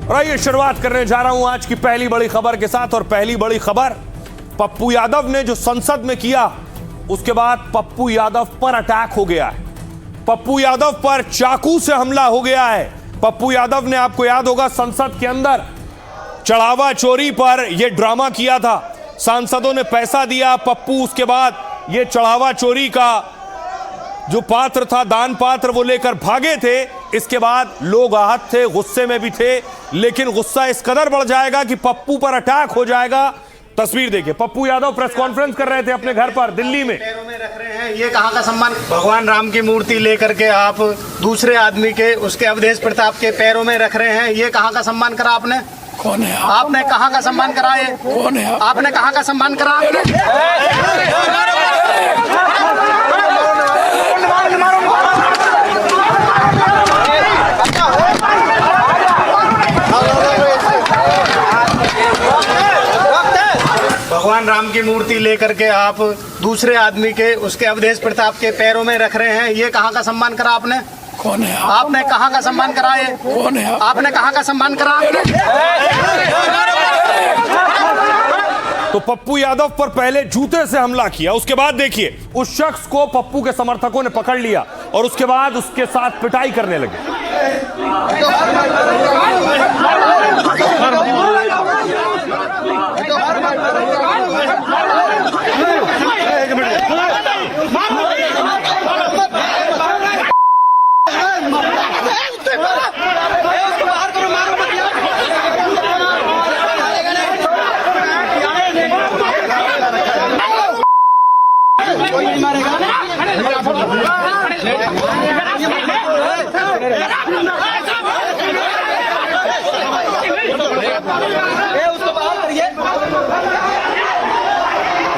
और आइए शुरुआत करने जा रहा हूं आज की पहली बड़ी खबर के साथ। और पहली बड़ी खबर, पप्पू यादव ने जो संसद में किया उसके बाद पप्पू यादव पर अटैक हो गया है। पप्पू यादव पर चाकू से हमला हो गया है। पप्पू यादव ने, आपको याद होगा, संसद के अंदर चढ़ावा चोरी पर यह ड्रामा किया था। सांसदों ने पैसा दिया, पप्पू उसके बाद यह चढ़ावा चोरी का जो पात्र था, दान पात्र, वो लेकर भागे थे। इसके बाद लोग आहत थे, गुस्से में भी थे, लेकिन गुस्सा इस कदर बढ़ जाएगा कि पप्पू पर अटैक हो जाएगा। तस्वीर देखिए, पप्पू यादव प्रेस कॉन्फ्रेंस कर रहे थे अपने घर पर दिल्ली में। पैरों में रख रहे हैं, ये कहाँ का सम्मान? भगवान राम की मूर्ति लेकर के आप दूसरे आदमी के, उसके अवधेश प्रताप के पैरों में रख रहे हैं, ये कहाँ का सम्मान करा आपने? कौन है आपने कहाँ का सम्मान करा? ये कौन है? आपने कहाँ का सम्मान करा? भगवान राम की मूर्ति लेकर के आप दूसरे आदमी के, उसके अवधेश प्रताप के पैरों में रख रहे हैं, ये कहाँ का सम्मान करा आपने? कौन है? आपने कहाँ का सम्मान करा? ये कौन है? आपने कहाँ का सम्मान करा? तो पप्पू यादव पर पहले जूते से हमला किया, उसके बाद देखिए उस शख्स को पप्पू के समर्थकों ने पकड़ लिया और उसके बाद उसके साथ पिटाई करने लगे।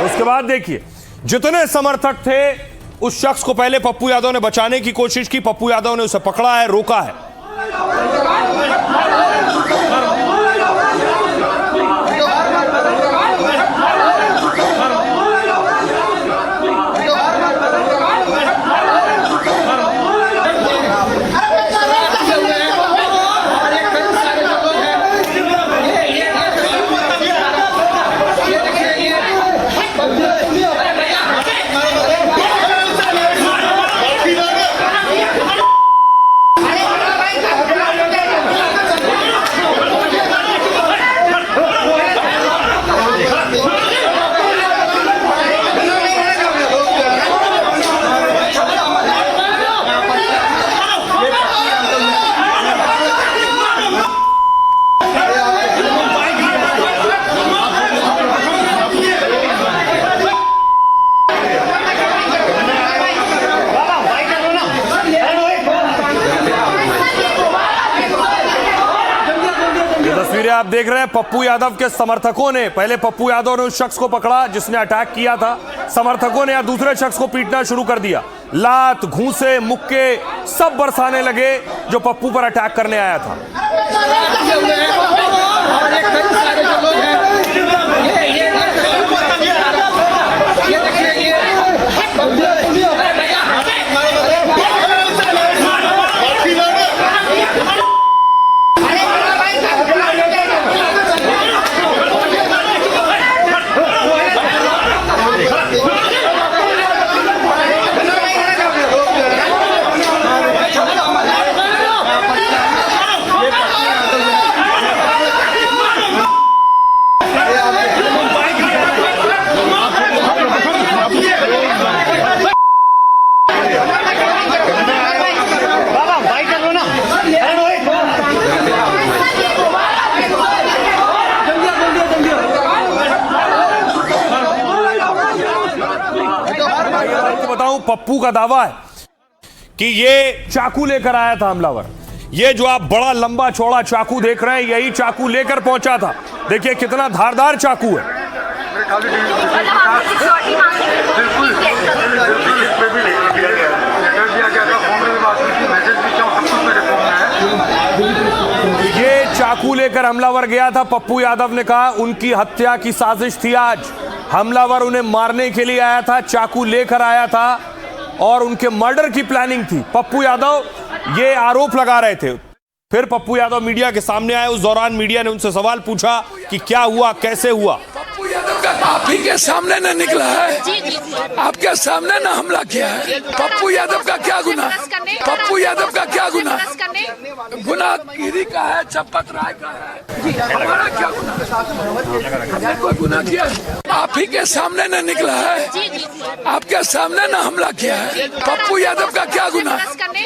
उसके बाद देखिए जितने समर्थक थे उस शख्स को पहले पप्पू यादव ने बचाने की कोशिश की, पप्पू यादव ने उसे पकड़ा है, रोका है। आप देख रहे हैं पप्पू यादव के समर्थकों ने, पहले पप्पू यादव ने उस शख्स को पकड़ा जिसने अटैक किया था, समर्थकों ने या दूसरे शख्स को पीटना शुरू कर दिया। लात, घूंसे, मुक्के सब बरसाने लगे जो पप्पू पर अटैक करने आया था। पप्पू का दावा है कि ये चाकू लेकर आया था हमलावर। ये जो आप बड़ा लंबा चौड़ा चाकू देख रहे हैं, यही चाकू लेकर पहुंचा था। देखिए कितना धारदार चाकू है। ये चाकू लेकर हमलावर गया था। पप्पू यादव ने कहा उनकी हत्या की साजिश थी आज। हमलावर उन्हें मारने के लिए आया था, चाकू लेकर आया था और उनके मर्डर की प्लानिंग थी। पप्पू यादव ये आरोप लगा रहे थे। फिर पप्पू यादव मीडिया के सामने आए। उस दौरान मीडिया ने उनसे सवाल पूछा कि क्या हुआ, कैसे हुआ। पप्पू यादव का आप ही के सामने न निकला है, आपके सामने न हमला किया है। पप्पू यादव का क्या गुना? पप्पू यादव का क्या गुना? गुना गिरी का है, चप्पत राय का है, हमारा क्या गुना? हमने कोई गुना किया? आप ही के सामने न निकला है, आपके सामने न हमला किया है। पप्पू यादव का क्या गुना?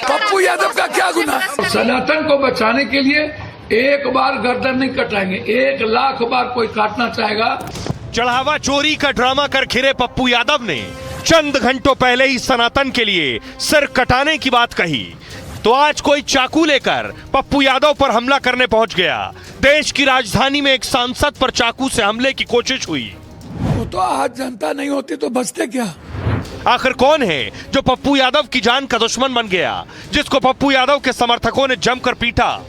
पप्पू यादव का क्या गुना? सनातन को बचाने के लिए एक बार गर्दन नहीं कटाएंगे, 1,00,000 बार कोई काटना चाहेगा। चढ़ावा चोरी का ड्रामा कर घिरे पप्पू यादव ने चंद घंटों पहले ही सनातन के लिए सिर कटाने की बात कही, तो आज कोई चाकू लेकर पप्पू यादव पर हमला करने पहुंच गया। देश की राजधानी में एक सांसद पर चाकू से हमले की कोशिश हुई। वो तो आज जनता नहीं होती तो बचते क्या? आखिर कौन है जो पप्पू यादव की जान का दुश्मन बन गया, जिसको पप्पू यादव के समर्थकों ने जमकर पीटा?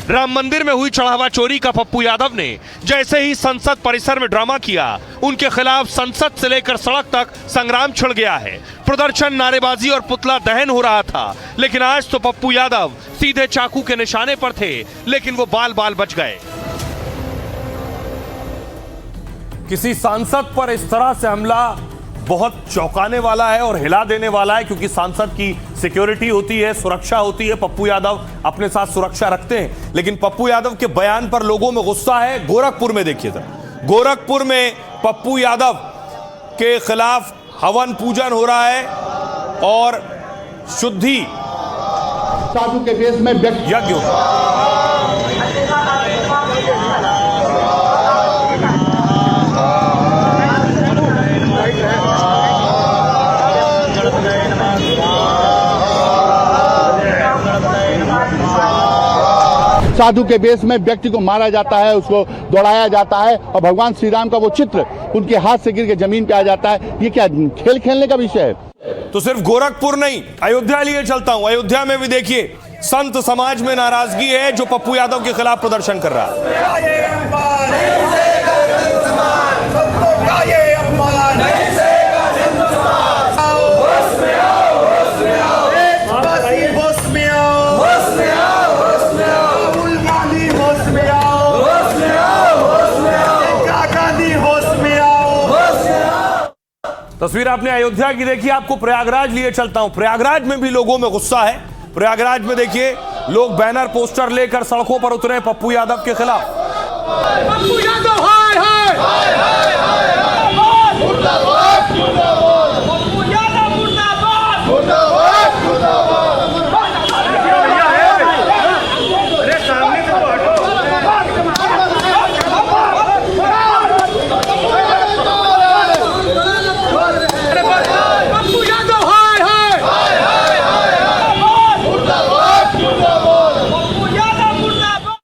राम मंदिर में हुई चढ़ावा चोरी का पप्पू यादव ने जैसे ही संसद परिसर में ड्रामा किया, उनके खिलाफ संसद से लेकर सड़क तक संग्राम छिड़ गया है। प्रदर्शन, नारेबाजी और पुतला दहन हो रहा था, लेकिन आज तो पप्पू यादव सीधे चाकू के निशाने पर थे, लेकिन वो बाल बाल बच गए। किसी सांसद पर इस तरह से हमला बहुत चौंकाने वाला है और हिला देने वाला है, क्योंकि सांसद की सिक्योरिटी होती है, सुरक्षा होती है। पप्पू यादव अपने साथ सुरक्षा रखते हैं, लेकिन पप्पू यादव के बयान पर लोगों में गुस्सा है। गोरखपुर में देखिए जरा, गोरखपुर में पप्पू यादव के खिलाफ हवन पूजन हो रहा है और शुद्धि साधु के वेश में यज्ञ हो रहा है। साधु के वेश में व्यक्ति को मारा जाता है, उसको दौड़ाया जाता है और भगवान श्री राम का वो चित्र उनके हाथ से गिर के जमीन पे आ जाता है। ये क्या खेल खेलने का विषय है? तो सिर्फ गोरखपुर नहीं, अयोध्या लिए चलता हूं। अयोध्या में भी देखिए संत समाज में नाराजगी है जो पप्पू यादव के खिलाफ प्रदर्शन कर रहा है। तस्वीर आपने अयोध्या की देखी, आपको प्रयागराज लिए चलता हूं। प्रयागराज में भी लोगों में गुस्सा है। प्रयागराज में देखिए लोग बैनर पोस्टर लेकर सड़कों पर उतरे पप्पू यादव के खिलाफ। पप्पू यादव हाय हाय हाय हाय हाय मुर्दाबाद मुर्दाबाद पप्पू यादव मुर्दाबाद मुर्दाबाद मुर्दाबाद। अरे सामने से तो हटो। पप्पू यादव हाय हाय हाय हाय हाय हाय मुर्दाबाद मुर्दाबाद पप्पू यादव मुर्दाबाद।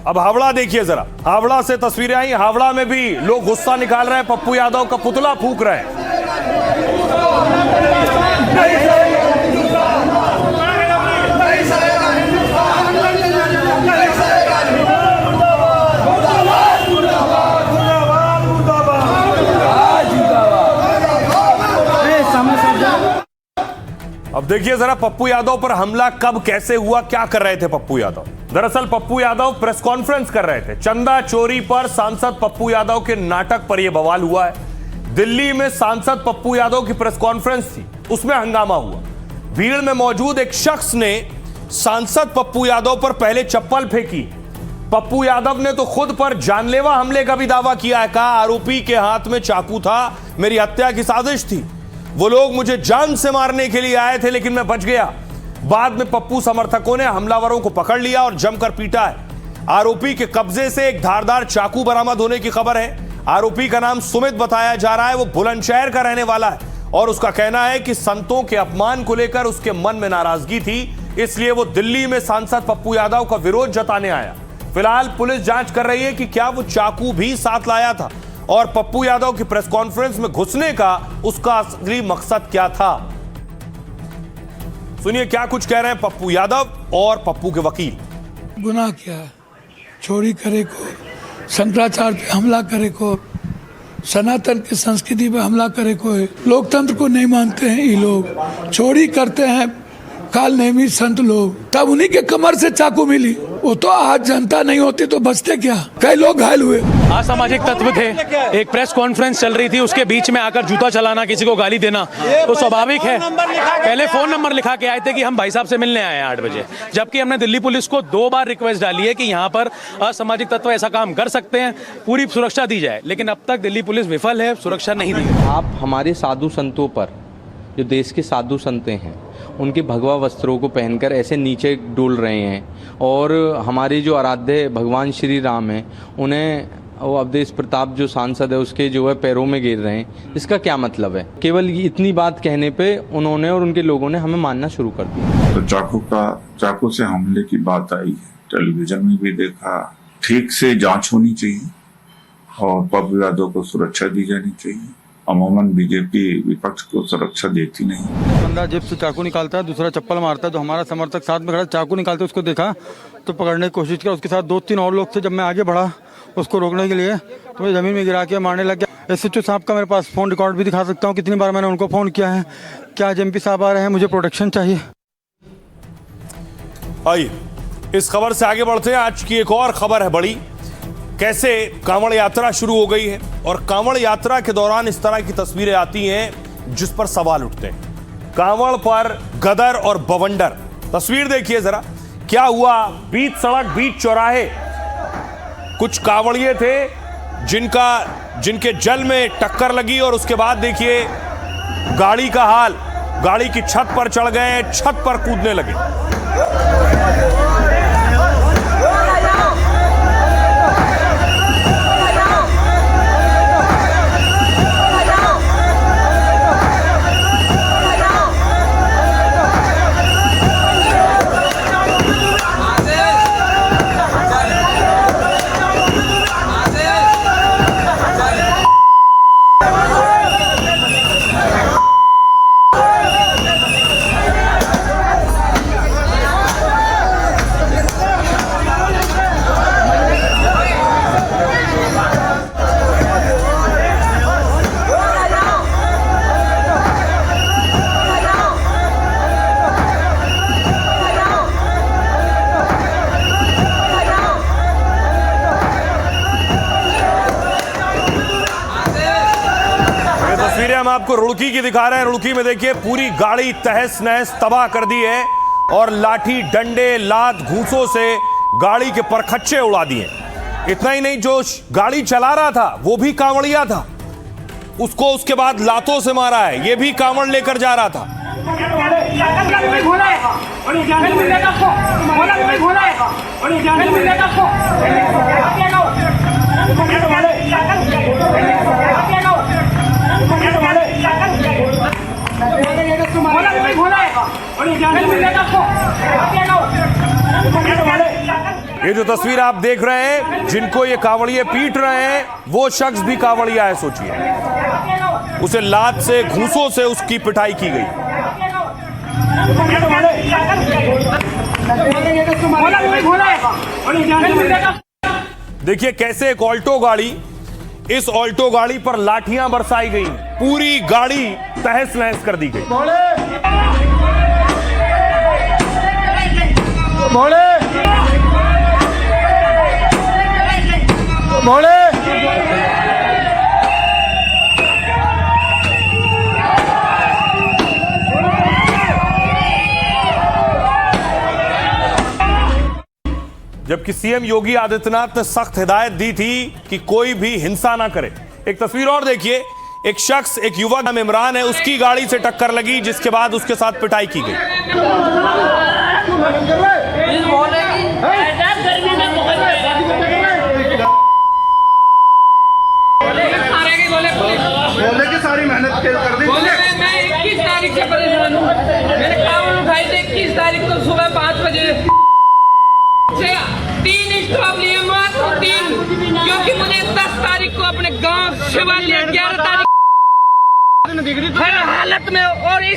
अब हावड़ा देखिए जरा, हावड़ा से तस्वीरें आई। हावड़ा में भी लोग गुस्सा निकाल रहे हैं, पप्पू यादव का पुतला फूंक रहे हैं। अब देखिए जरा पप्पू यादव पर हमला कब कैसे हुआ, क्या कर रहे थे पप्पू यादव। दरअसल पप्पू यादव प्रेस कॉन्फ्रेंस कर रहे थे। चंदा चोरी पर सांसद पप्पू यादव के नाटक पर यह बवाल हुआ है। दिल्ली में सांसद पप्पू यादव की प्रेस कॉन्फ्रेंस थी, उसमें हंगामा हुआ। भीड़ में मौजूद एक शख्स ने सांसद पप्पू यादव पर पहले चप्पल फेंकी। पप्पू यादव ने तो खुद पर जानलेवा हमले का भी दावा किया है। कहा आरोपी के हाथ में चाकू था, मेरी हत्या की साजिश थी, वो लोग मुझे जान से मारने के लिए आए थे लेकिन मैं बच गया। बाद में पप्पू समर्थकों ने हमलावरों को पकड़ लिया और जमकर पीटा है। आरोपी के कब्जे से एक धारदार चाकू बरामद होने की खबर है। आरोपी का नाम सुमित बताया जा रहा है। वो बुलंदशहर का रहने वाला है और उसका कहना है कि संतों के अपमान को लेकर उसके मन में नाराजगी थी, इसलिए वो दिल्ली में सांसद पप्पू यादव का विरोध जताने आया। फिलहाल पुलिस जांच कर रही है कि क्या वो चाकू भी साथ लाया था और पप्पू यादव की प्रेस कॉन्फ्रेंस में घुसने का उसका असली मकसद क्या था। सुनिए क्या कुछ कह रहे हैं पप्पू यादव और पप्पू के वकील। गुनाह किया, चोरी करे को, शंकराचार्य पे हमला करे को, सनातन की संस्कृति पे हमला करे को, लोकतंत्र को नहीं मानते हैं ये लोग, चोरी करते हैं, काल नेमी संत लोग, तब उन्हीं के कमर से चाकू मिली। वो तो आज जनता नहीं होती तो बचते क्या, कई लोग घायल हुए। असामाजिक तत्व थे, एक प्रेस कॉन्फ्रेंस चल रही थी, उसके बीच में आकर जूता चलाना, किसी को गाली देना तो स्वाभाविक है। पहले फोन नंबर लिखा के आए थे कि हम भाई साहब से मिलने आए हैं 8 बजे, जबकि हमने दिल्ली पुलिस को 2 बार रिक्वेस्ट डाली है कि यहाँ पर असामाजिक तत्व ऐसा काम कर सकते हैं, पूरी सुरक्षा दी जाए, लेकिन अब तक दिल्ली पुलिस विफल है, सुरक्षा नहीं दी। आप हमारे साधु संतों पर, जो देश के साधु संत हैं, उनके भगवा वस्त्रों को पहनकर ऐसे नीचे डोल रहे हैं और हमारे जो आराध्य भगवान श्री राम हैं उन्हें वो अवधेश प्रताप जो सांसद है उसके जो है पैरों में गिर रहे हैं। इसका क्या मतलब है? केवल इतनी बात कहने पे उन्होंने और उनके लोगों ने हमें मानना शुरू कर दिया। तो चाकू से हमले की बात आई, टेलीविजन में भी देखा। ठीक से जांच होनी चाहिए और पप्पू यादव को सुरक्षा दी जानी चाहिए। अमूमन बीजेपी विपक्ष को सुरक्षा देती नहीं। बंदा जेब से चाकू निकालता है, दूसरा चप्पल मारता है, तो हमारा समर्थक साथ में खड़ा चाकू निकालते उसको देखा तो पकड़ने की कोशिश किया। उसके साथ 2-3 और लोग थे। जब मैं आगे बढ़ा उसको रोकने के लिए तो मैं ज़मीन में गिरा के मारने लग गया। SHO साहब का मेरे पास फ़ोन रिकॉर्ड भी दिखा सकता हूँ, कितनी बार मैंने उनको फ़ोन किया है। क्या आज MP साहब आ रहे हैं, मुझे प्रोटेक्शन चाहिए। आइए इस खबर से आगे बढ़ते हैं। आज की एक और खबर है बड़ी, कैसे कांवड़ यात्रा शुरू हो गई है और कांवड़ यात्रा के दौरान इस तरह की तस्वीरें आती हैं जिस पर सवाल उठते हैं। कांवड़ पर गदर और बवंडर, तस्वीर देखिए जरा, क्या हुआ बीच सड़क बीच चौराहे। कुछ कांवड़िए थे जिनके जल में टक्कर लगी और उसके बाद देखिए गाड़ी का हाल, गाड़ी की छत पर चढ़ गए, छत पर कूदने लगे। हम आपको रुड़की की दिखा रहे हैं। रुड़की में देखिए पूरी गाड़ी तहस नहस तबाह कर दी है और लाठी डंडे लात घूंसों से गाड़ी के परखच्चे उड़ा दिए। इतना ही नहीं, जो गाड़ी चला रहा था वो भी कांवड़िया था, उसको उसके बाद लातों से मारा है, ये भी कांवड़ लेकर जा रहा था। ये जो तस्वीर आप देख रहे हैं, जिनको ये कांवड़िए पीट रहे हैं, वो शख्स भी कांवड़िया है। सोचिए, उसे लात से घूंसों से उसकी पिटाई की गई। देखिए कैसे एक ऑल्टो गाड़ी, इस ऑल्टो गाड़ी पर लाठियां बरसाई गई, पूरी गाड़ी तहस नहस कर दी गई। जबकि सीएम योगी आदित्यनाथ ने सख्त हिदायत दी थी कि कोई भी हिंसा ना करे। एक तस्वीर और देखिए, एक शख्स, एक युवक नाम इमरान है, उसकी गाड़ी से टक्कर लगी, जिसके बाद उसके साथ पिटाई की गई। सारी मेहनत कर दी। मैं 21 तारीख से परेशान हूँ। मैंने कांवड़ उठाई थी 21 तारीख को सुबह 5 बजे से 3 स्टॉप लिए, मात्र 3, क्योंकि मुझे 10 तारीख को अपने गांव शिवालय, 11 तारीख हर हालत में और इस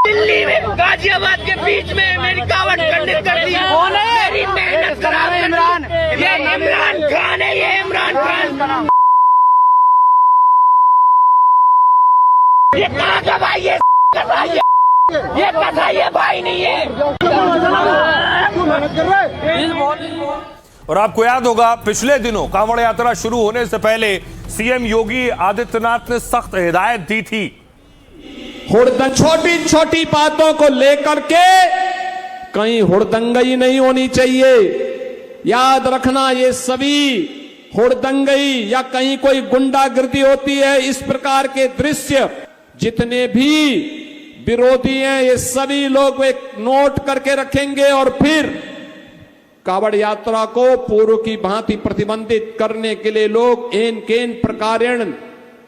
दिल्ली में गाजियाबाद के बीच में मेरी कावड़ खंडित कर दी। मेरी मेहनत खराब। इमरान, ये इमरान खान है, ये इमरान खान। ये कहाँ का भाई है? ये कथा ये भाई नहीं है। और आपको याद होगा पिछले दिनों कांवड़ यात्रा शुरू होने से पहले सीएम योगी आदित्यनाथ ने सख्त हिदायत दी थी। छोटी छोटी बातों को लेकर के कहीं हुड़दंगई नहीं होनी चाहिए। याद रखना, ये सभी हुड़दंगई या कहीं कोई गुंडागिर्दी होती है, इस प्रकार के दृश्य जितने भी विरोधी हैं ये सभी लोग एक नोट करके रखेंगे और फिर कावड़ यात्रा को पूर्व की भांति प्रतिबंधित करने के लिए लोग एन केन प्रकारेण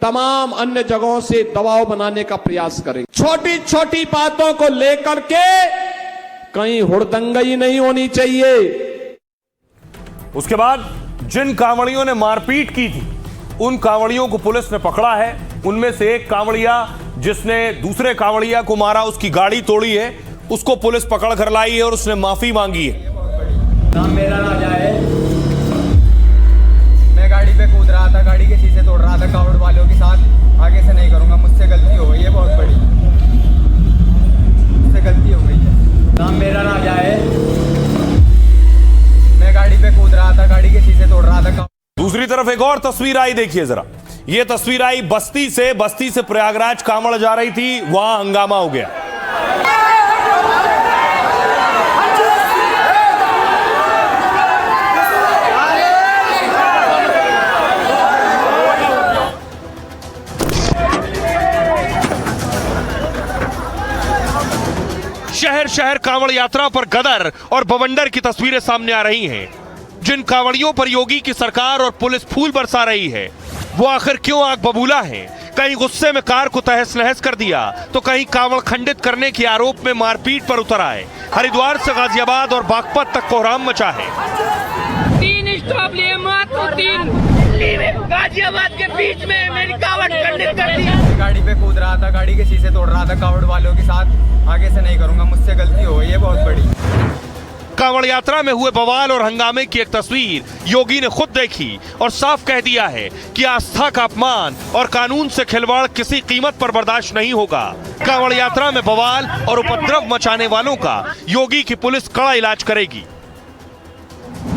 तमाम अन्य जगहों से दबाव बनाने का प्रयास करेंगे। छोटी छोटी बातों को लेकर के कहीं हुड़दंगई नहीं होनी चाहिए। उसके बाद जिन कांवड़ियों ने मारपीट की थी उन कांवड़ियों को पुलिस ने पकड़ा है। उनमें से एक कांवड़िया जिसने दूसरे कांवड़िया को मारा, उसकी गाड़ी तोड़ी है, उसको पुलिस पकड़ कर लाई है और उसने माफी मांगी है। नाम मेरा राजा है। मैं गाड़ी पे कूद रहा था, गाड़ी के शीशे तोड़ रहा था कावड़ वालों के साथ। आगे से नहीं करूंगा, मुझसे गलती हो गई है बहुत बड़ी, मुझसे गलती हो गई है। नाम मेरा राजा है। मैं गाड़ी पे कूद रहा था, गाड़ी के शीशे तोड़ रहा था। दूसरी तरफ एक और तस्वीर आई, देखिए जरा। यह तस्वीर आई बस्ती से प्रयागराज कांवड़ जा रही थी, वहां हंगामा हो गया। शहर शहर कांवड़ यात्रा पर गदर और बवंडर की तस्वीरें सामने आ रही हैं। जिन कांवड़ियों पर योगी की सरकार और पुलिस फूल बरसा रही है वो आखिर क्यों आग बबूला है? कहीं गुस्से में कार को तहस नहस कर दिया तो कहीं कांवड़ खंडित करने के आरोप में मारपीट पर उतर आए। हरिद्वार से गाजियाबाद और बागपत तक कोहराम मचा है। 3 स्टॉप लिए, मात्र 3 दिल्ली में गाजियाबाद के बीच में मेरी कावड़ खंडित कर दी। गाड़ी पे कूद रहा था, गाड़ी के शीशे तोड़ रहा था कावड़ वालों के साथ। आगे से नहीं करूंगा, मुझसे गलती हो गई है बहुत बड़ी। कांवड़ यात्रा में हुए बवाल और हंगामे की एक तस्वीर योगी ने खुद देखी और साफ कह दिया है कि आस्था का अपमान और कानून से खिलवाड़ किसी कीमत पर बर्दाश्त नहीं होगा। कांवड़ यात्रा में बवाल और उपद्रव मचाने वालों का योगी की पुलिस कड़ा इलाज करेगी।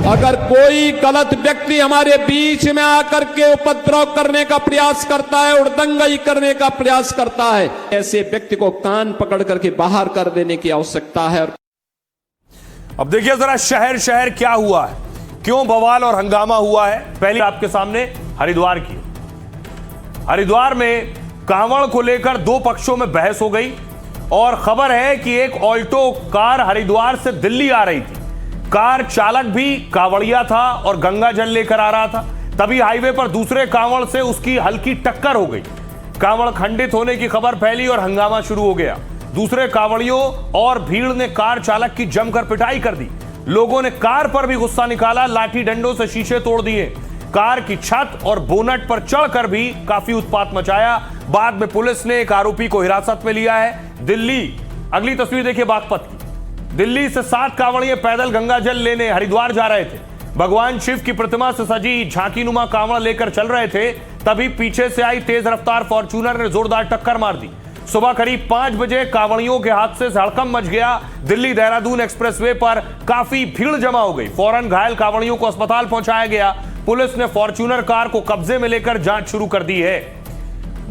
अगर कोई गलत व्यक्ति हमारे बीच में आकर के उपद्रव करने का प्रयास करता है, उड़दंगई करने का प्रयास करता है, ऐसे व्यक्ति को कान पकड़ करके बाहर कर देने की आवश्यकता है। अब देखिए जरा शहर शहर क्या हुआ है, क्यों बवाल और हंगामा हुआ है। पहले आपके सामने हरिद्वार की। हरिद्वार में कांवड़ को लेकर 2 पक्षों में बहस हो गई और खबर है कि एक ऑल्टो कार हरिद्वार से दिल्ली आ रही थी। कार चालक भी कांवड़िया था और गंगा जल लेकर आ रहा था। तभी हाईवे पर दूसरे कांवड़ से उसकी हल्की टक्कर हो गई। कांवड़ खंडित होने की खबर फैली और हंगामा शुरू हो गया। दूसरे कांवड़ियों और भीड़ ने कार चालक की जमकर पिटाई कर दी। लोगों ने कार पर भी गुस्सा निकाला, लाठी डंडों से शीशे तोड़ दिए। कार की छत और बोनट पर चढ़कर भी काफी उत्पात मचाया। बाद में पुलिस ने एक आरोपी को हिरासत में लिया है। दिल्ली, अगली तस्वीर देखिए बागपत की। दिल्ली से 7 कांवड़िए पैदल गंगा जल लेने हरिद्वार जा रहे थे। भगवान शिव की प्रतिमा से सजी झांकीनुमा कांवड़ लेकर चल रहे थे, तभी पीछे से आई तेज रफ्तार फॉर्च्यूनर ने जोरदार टक्कर मार दी। सुबह करीब 5 बजे कांवड़ियों के हादसे से हड़कंप मच गया। दिल्ली देहरादून एक्सप्रेसवे पर काफी भीड़ जमा हो गई। फौरन घायल कांवड़ियों को अस्पताल पहुंचाया गया। पुलिस ने फॉर्च्यूनर कार को कब्जे में लेकर जांच शुरू कर दी है।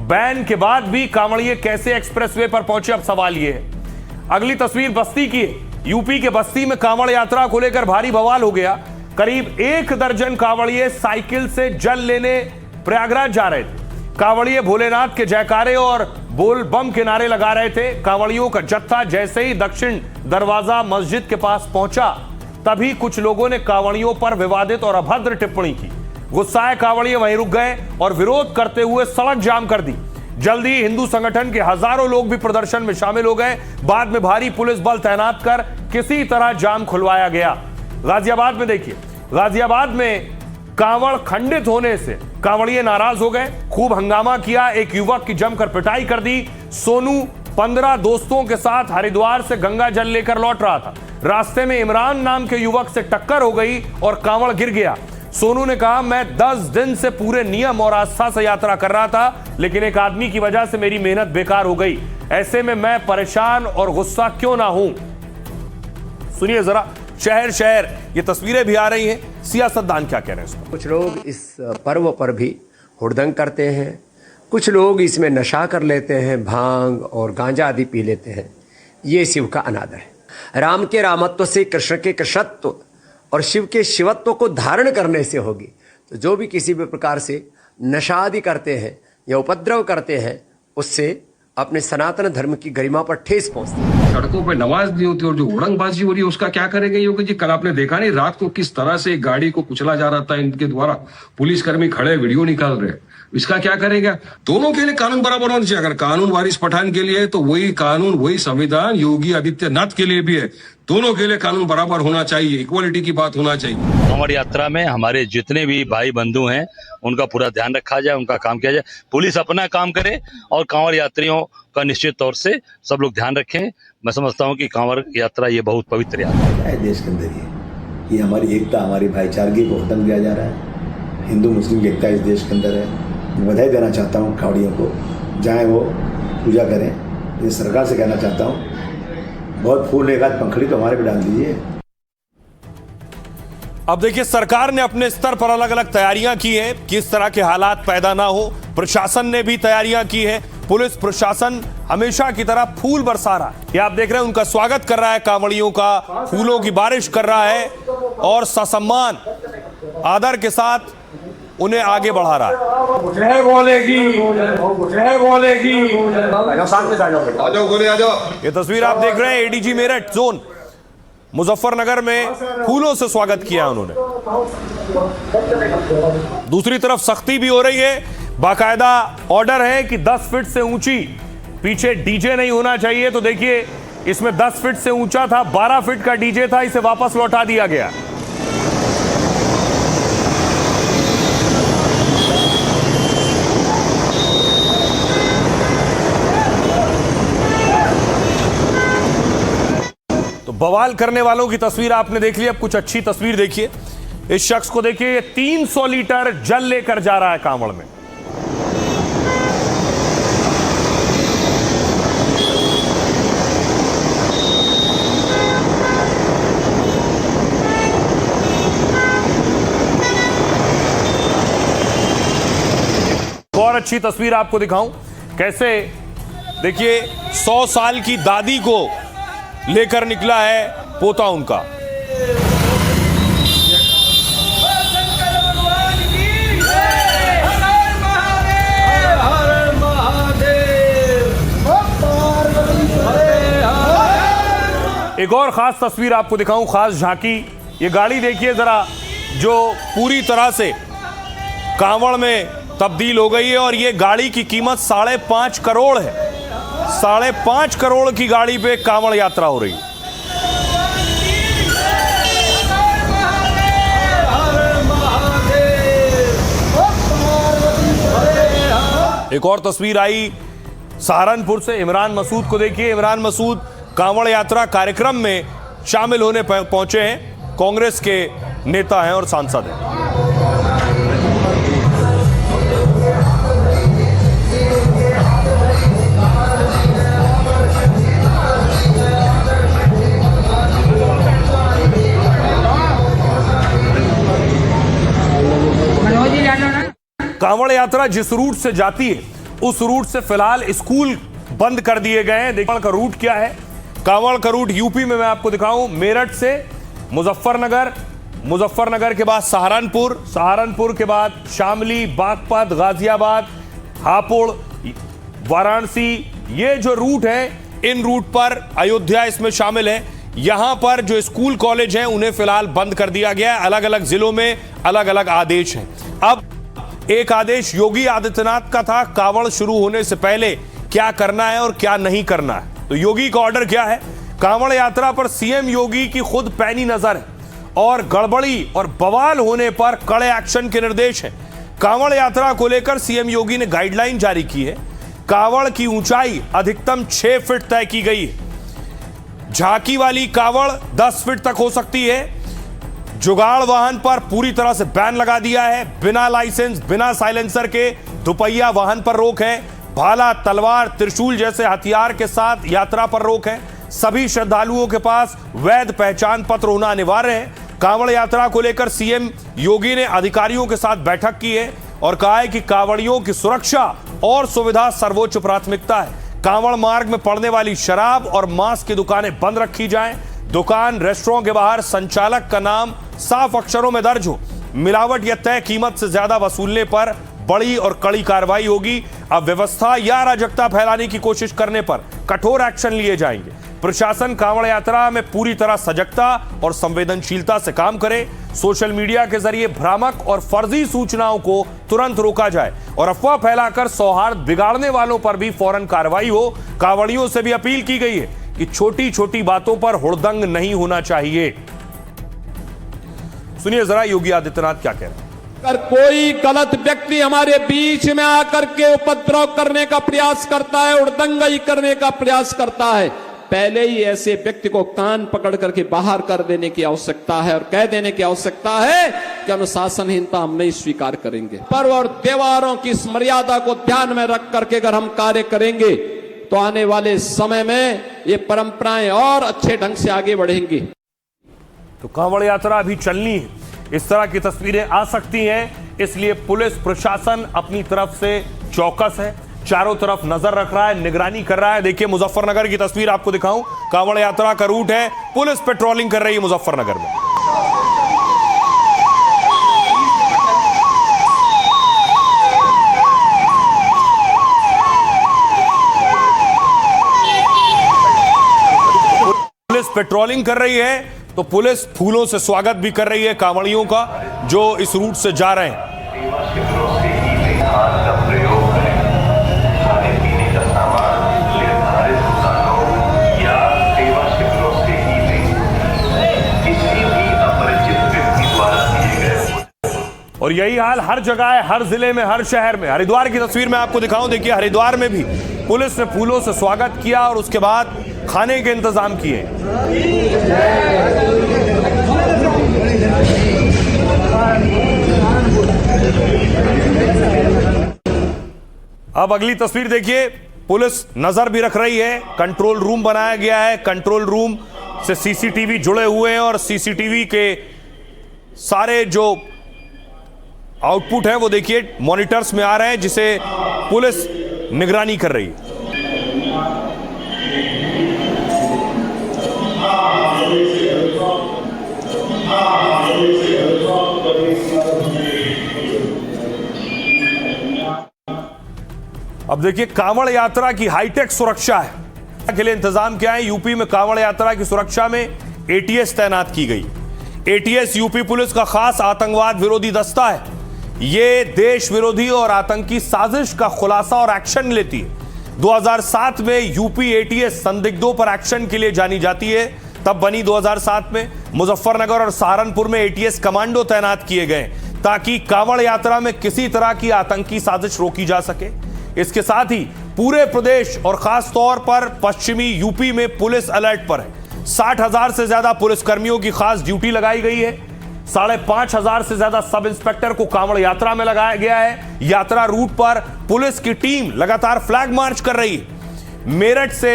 बैन के बाद भी कांवड़िए कैसे एक्सप्रेसवे पर पहुंचे, अब सवाल यह है। अगली तस्वीर बस्ती की है। यूपी के बस्ती में कांवड़ यात्रा को लेकर भारी बवाल हो गया। करीब 1 दर्जन कांवड़िए साइकिल से जल लेने प्रयागराज जा रहे थे। कांवड़िए भोलेनाथ के जयकारे और बोल बम के नारे लगा रहे थे। कांवड़ियों का जत्था जैसे ही दक्षिण दरवाजा मस्जिद के पास पहुंचा, तभी कुछ लोगों ने कांवड़ियों पर विवादित और अभद्र टिप्पणी की। गुस्साए कांवड़िए वहीं रुक गए और विरोध करते हुए सड़क जाम कर दी। जल्दी ही हिंदू संगठन के हजारों लोग भी प्रदर्शन में शामिल हो गए। बाद में भारी पुलिस बल तैनात कर किसी तरह जाम खुलवाया गया। गाजियाबाद में देखिए, गाजियाबाद में कांवड़ खंडित होने से कांवड़िए नाराज हो गए, खूब हंगामा किया। एक युवक की जमकर पिटाई कर दी। सोनू 15 दोस्तों के साथ हरिद्वार से गंगा जल लेकर लौट रहा था। रास्ते में इमरान नाम के युवक से टक्कर हो गई और कांवड़ गिर गया। सोनू ने कहा, मैं 10 दिन से पूरे नियम और आस्था से यात्रा कर रहा था, लेकिन एक आदमी की वजह से मेरी मेहनत बेकार हो गई। ऐसे में मैं परेशान और गुस्सा क्यों ना हूं। सुनिए जरा, शहर शहर ये तस्वीरें भी आ रही हैं। सियासतदान क्या कह रहे हैं इस पर? कुछ लोग इस पर्व पर भी हुड़दंग करते हैं, कुछ लोग इसमें नशा कर लेते हैं, भांग और गांजा आदि पी लेते हैं। ये शिव का अनादर है। राम के रामत्व से कृष्ण के कृष्णत्व और शिव के शिवत्व को धारण करने से होगी। तो जो भी किसी भी प्रकार से नशा आदि करते हैं या उपद्रव करते हैं, उससे अपने सनातन धर्म की गरिमा पर ठेस पहुंचती है। सड़कों पे नमाज नहीं होती और जो उड़ंगबाजी हो रही है उसका क्या करेंगे योगी जी? कल आपने देखा नहीं रात को किस तरह से गाड़ी को कुचला जा रहा था इनके द्वारा, पुलिसकर्मी खड़े वीडियो निकाल रहे। इसका क्या करेगा? दोनों के लिए कानून बराबर होना चाहिए। अगर कानून वारिस पठान के लिए है तो वही कानून वही संविधान योगी आदित्यनाथ के लिए भी है। दोनों के लिए कानून बराबर होना चाहिए, इक्वालिटी की बात होना चाहिए। कांवड़ यात्रा में हमारे जितने भी भाई बंधु हैं उनका पूरा ध्यान रखा जाए, उनका काम किया जाए। पुलिस अपना काम करे और कांवड़ यात्रियों का निश्चित तौर से सब लोग ध्यान रखें। मैं समझता हूं कि कांवड़ यात्रा ये बहुत पवित्र यात्रा है देश के अंदर। ये हमारी एकता, हमारी भाईचारगी को खत्म किया जा रहा है। हिंदू मुस्लिम की एकता इस देश के अंदर है। मैं बधाई देना चाहता हूँ कावड़ियों को, जाएँ वो पूजा करें। ये सरकार से कहना चाहता हूँ, बहुत फूल एक आध पंखड़ी तो हमारे पे डाल दीजिए। अब देखिए, सरकार ने अपने स्तर पर अलग अलग तैयारियां की है कि इस तरह के हालात पैदा ना हो। प्रशासन ने भी तैयारियां की है। पुलिस प्रशासन हमेशा की तरह फूल बरसा रहा है। ये आप देख रहे हैं, उनका स्वागत कर रहा है कांवड़ियों का, फूलों की बारिश कर रहा है और ससम्मान आदर के साथ उन्हें आगे बढ़ा रहा है। जय बोलेगी, जय बोलेगी। ये तस्वीर आप देख रहे हैं एडीजी मेरठ जोन मुजफ्फरनगर में फूलों से स्वागत किया उन्होंने। दूसरी तरफ सख्ती भी हो रही है। बाकायदा ऑर्डर है कि 10 फीट से ऊंची पीछे डीजे नहीं होना चाहिए। तो देखिए, इसमें 10 फीट से ऊंचा था, 12 फीट का डीजे था, इसे वापस लौटा दिया गया। तो बवाल करने वालों की तस्वीर आपने देख ली। अब कुछ अच्छी तस्वीर देखिए। इस शख्स को देखिए, ये 300 लीटर जल लेकर जा रहा है कांवड़ में। और अच्छी तस्वीर आपको दिखाऊं कैसे, देखिए 100 साल की दादी को लेकर निकला है पोता उनका। एक और खास तस्वीर आपको दिखाऊं, खास झांकी। ये गाड़ी देखिए जरा, जो पूरी तरह से कांवड़ में तब्दील हो गई है और ये गाड़ी की कीमत 5.5 करोड़ है। 5.5 करोड़ की गाड़ी पे कांवड़ यात्रा हो रही है। एक और तस्वीर आई सहारनपुर से। इमरान मसूद को देखिए। इमरान मसूद कांवड़ यात्रा कार्यक्रम में शामिल होने पहुंचे हैं। कांग्रेस के नेता हैं और सांसद हैं। कांवड़ यात्रा जिस रूट से जाती है उस रूट से फिलहाल स्कूल बंद कर दिए गए हैं। देखिए का रूट क्या है। कांवड़ का रूट यूपी में मैं आपको दिखाऊं, मेरठ से मुजफ्फरनगर, मुजफ्फरनगर के बाद सहारनपुर, सहारनपुर के बाद शामली, बागपत, गाजियाबाद, हापुड़, वाराणसी। ये जो रूट है, इन रूट पर अयोध्या इसमें शामिल है। यहां पर जो स्कूल कॉलेज हैं उन्हें फिलहाल बंद कर दिया गया है। अलग अलग जिलों में अलग अलग आदेश हैं। अब एक आदेश योगी आदित्यनाथ का था कांवड़ शुरू होने से पहले क्या करना है और क्या नहीं करना है। तो योगी का ऑर्डर क्या है? कांवड़ यात्रा पर सीएम योगी की खुद पैनी नजर है और गड़बड़ी और बवाल होने पर कड़े एक्शन के निर्देश हैं। कांवड़ यात्रा को लेकर सीएम योगी ने गाइडलाइन जारी की है। कांवड़ की ऊंचाई अधिकतम 6 फीट तय की गई है। झांकी वाली कांवड़ 10 फीट तक हो सकती है। जुगाड़ वाहन पर पूरी तरह से बैन लगा दिया है। बिना लाइसेंस, बिना साइलेंसर के दुपहिया वाहन पर रोक है। भाला, तलवार, त्रिशूल जैसे हथियार के साथ यात्रा पर रोक है। सभी श्रद्धालुओं के पास वैध पहचान पत्र होना अनिवार्य है। कांवड़ यात्रा को लेकर सीएम योगी ने अधिकारियों के साथ बैठक की है और कहा है कि कांवड़ियों की सुरक्षा और सुविधा सर्वोच्च प्राथमिकता है। कांवड़ मार्ग में पड़ने वाली शराब और मांस की दुकानें बंद रखी जाएं। दुकान, रेस्टोरेंट के बाहर संचालक का नाम साफ अक्षरों में दर्ज हो। मिलावट या तय कीमत से ज्यादा वसूलने पर बड़ी और कड़ी कार्रवाई होगी। अव्यवस्था या अराजकता फैलाने की कोशिश करने पर कठोर एक्शन लिए जाएंगे। प्रशासन कांवड़ यात्रा में पूरी तरह सजगता और संवेदनशीलता से काम करे। सोशल मीडिया के जरिए भ्रामक और फर्जी सूचनाओं को तुरंत रोका जाए और अफवाह फैलाकर सौहार्द बिगाड़ने वालों पर भी फौरन कार्रवाई हो। कांवड़ियों से भी अपील की गई है कि छोटी छोटी बातों पर हुड़दंग नहीं होना चाहिए। सुनिए जरा योगी आदित्यनाथ क्या कह रहे हैं। अगर कोई गलत व्यक्ति हमारे बीच में आकर के उपद्रव करने का प्रयास करता है, हुड़दंगई करने का प्रयास करता है, पहले ही ऐसे व्यक्ति को कान पकड़ करके बाहर कर देने की आवश्यकता है और कह देने की आवश्यकता है कि अनुशासनहीनता हम नहीं स्वीकार करेंगे। पर्व और त्योहारों की इस मर्यादा को ध्यान में रख करके अगर हम कार्य करेंगे तो आने वाले समय में ये परंपराएं और अच्छे ढंग से आगे बढ़ेंगी। तो कांवड़ यात्रा अभी चलनी है, इस तरह की तस्वीरें आ सकती हैं, इसलिए पुलिस प्रशासन अपनी तरफ से चौकस है, चारों तरफ नजर रख रहा है, निगरानी कर रहा है। देखिए मुजफ्फरनगर की तस्वीर आपको दिखाऊं, कांवड़ यात्रा का रूट है, पुलिस पेट्रोलिंग कर रही है मुजफ्फरनगर में। पुलिस पेट्रोलिंग कर रही है तो पुलिस फूलों से स्वागत भी कर रही है कांवड़ियों का जो इस रूट से जा रहे हैं। और यही हाल हर जगह है, हर जिले में, हर शहर में। हरिद्वार की तस्वीर मैं आपको दिखाऊं, देखिए हरिद्वार में भी पुलिस ने फूलों से स्वागत किया और उसके बाद खाने के इंतजाम किए। अब अगली तस्वीर देखिए, पुलिस नजर भी रख रही है, कंट्रोल रूम बनाया गया है, कंट्रोल रूम से सीसीटीवी जुड़े हुए हैं और सीसीटीवी के सारे जो आउटपुट है वो देखिए मॉनिटर्स में आ रहे हैं जिसे पुलिस निगरानी कर रही है। अब देखिए कांवड़ यात्रा की हाईटेक सुरक्षा है के लिए इंतजाम क्या है। यूपी में कांवड़ यात्रा की सुरक्षा में एटीएस तैनात की गई। एटीएस यूपी पुलिस का खास आतंकवाद विरोधी दस्ता है। ये देश विरोधी और आतंकी साजिश का खुलासा और एक्शन लेती है। 2007 में यूपी एटीएस संदिग्धों पर एक्शन के लिए जानी जाती है, तब बनी 2007 में। मुजफ्फरनगर और सहारनपुर में एटीएस कमांडो तैनात किए गए ताकि कांवड़ यात्रा में किसी तरह की आतंकी साजिश रोकी जा सके। इसके साथ ही पूरे प्रदेश और खास तौर पर पश्चिमी यूपी में पुलिस अलर्ट पर है। 60,000 से ज्यादा पुलिसकर्मियों की खास ड्यूटी लगाई गई है। 5,500 से ज्यादा सब इंस्पेक्टर को कांवड़ यात्रा में लगाया गया है। यात्रा रूट पर पुलिस की टीम लगातार फ्लैग मार्च कर रही है। मेरठ से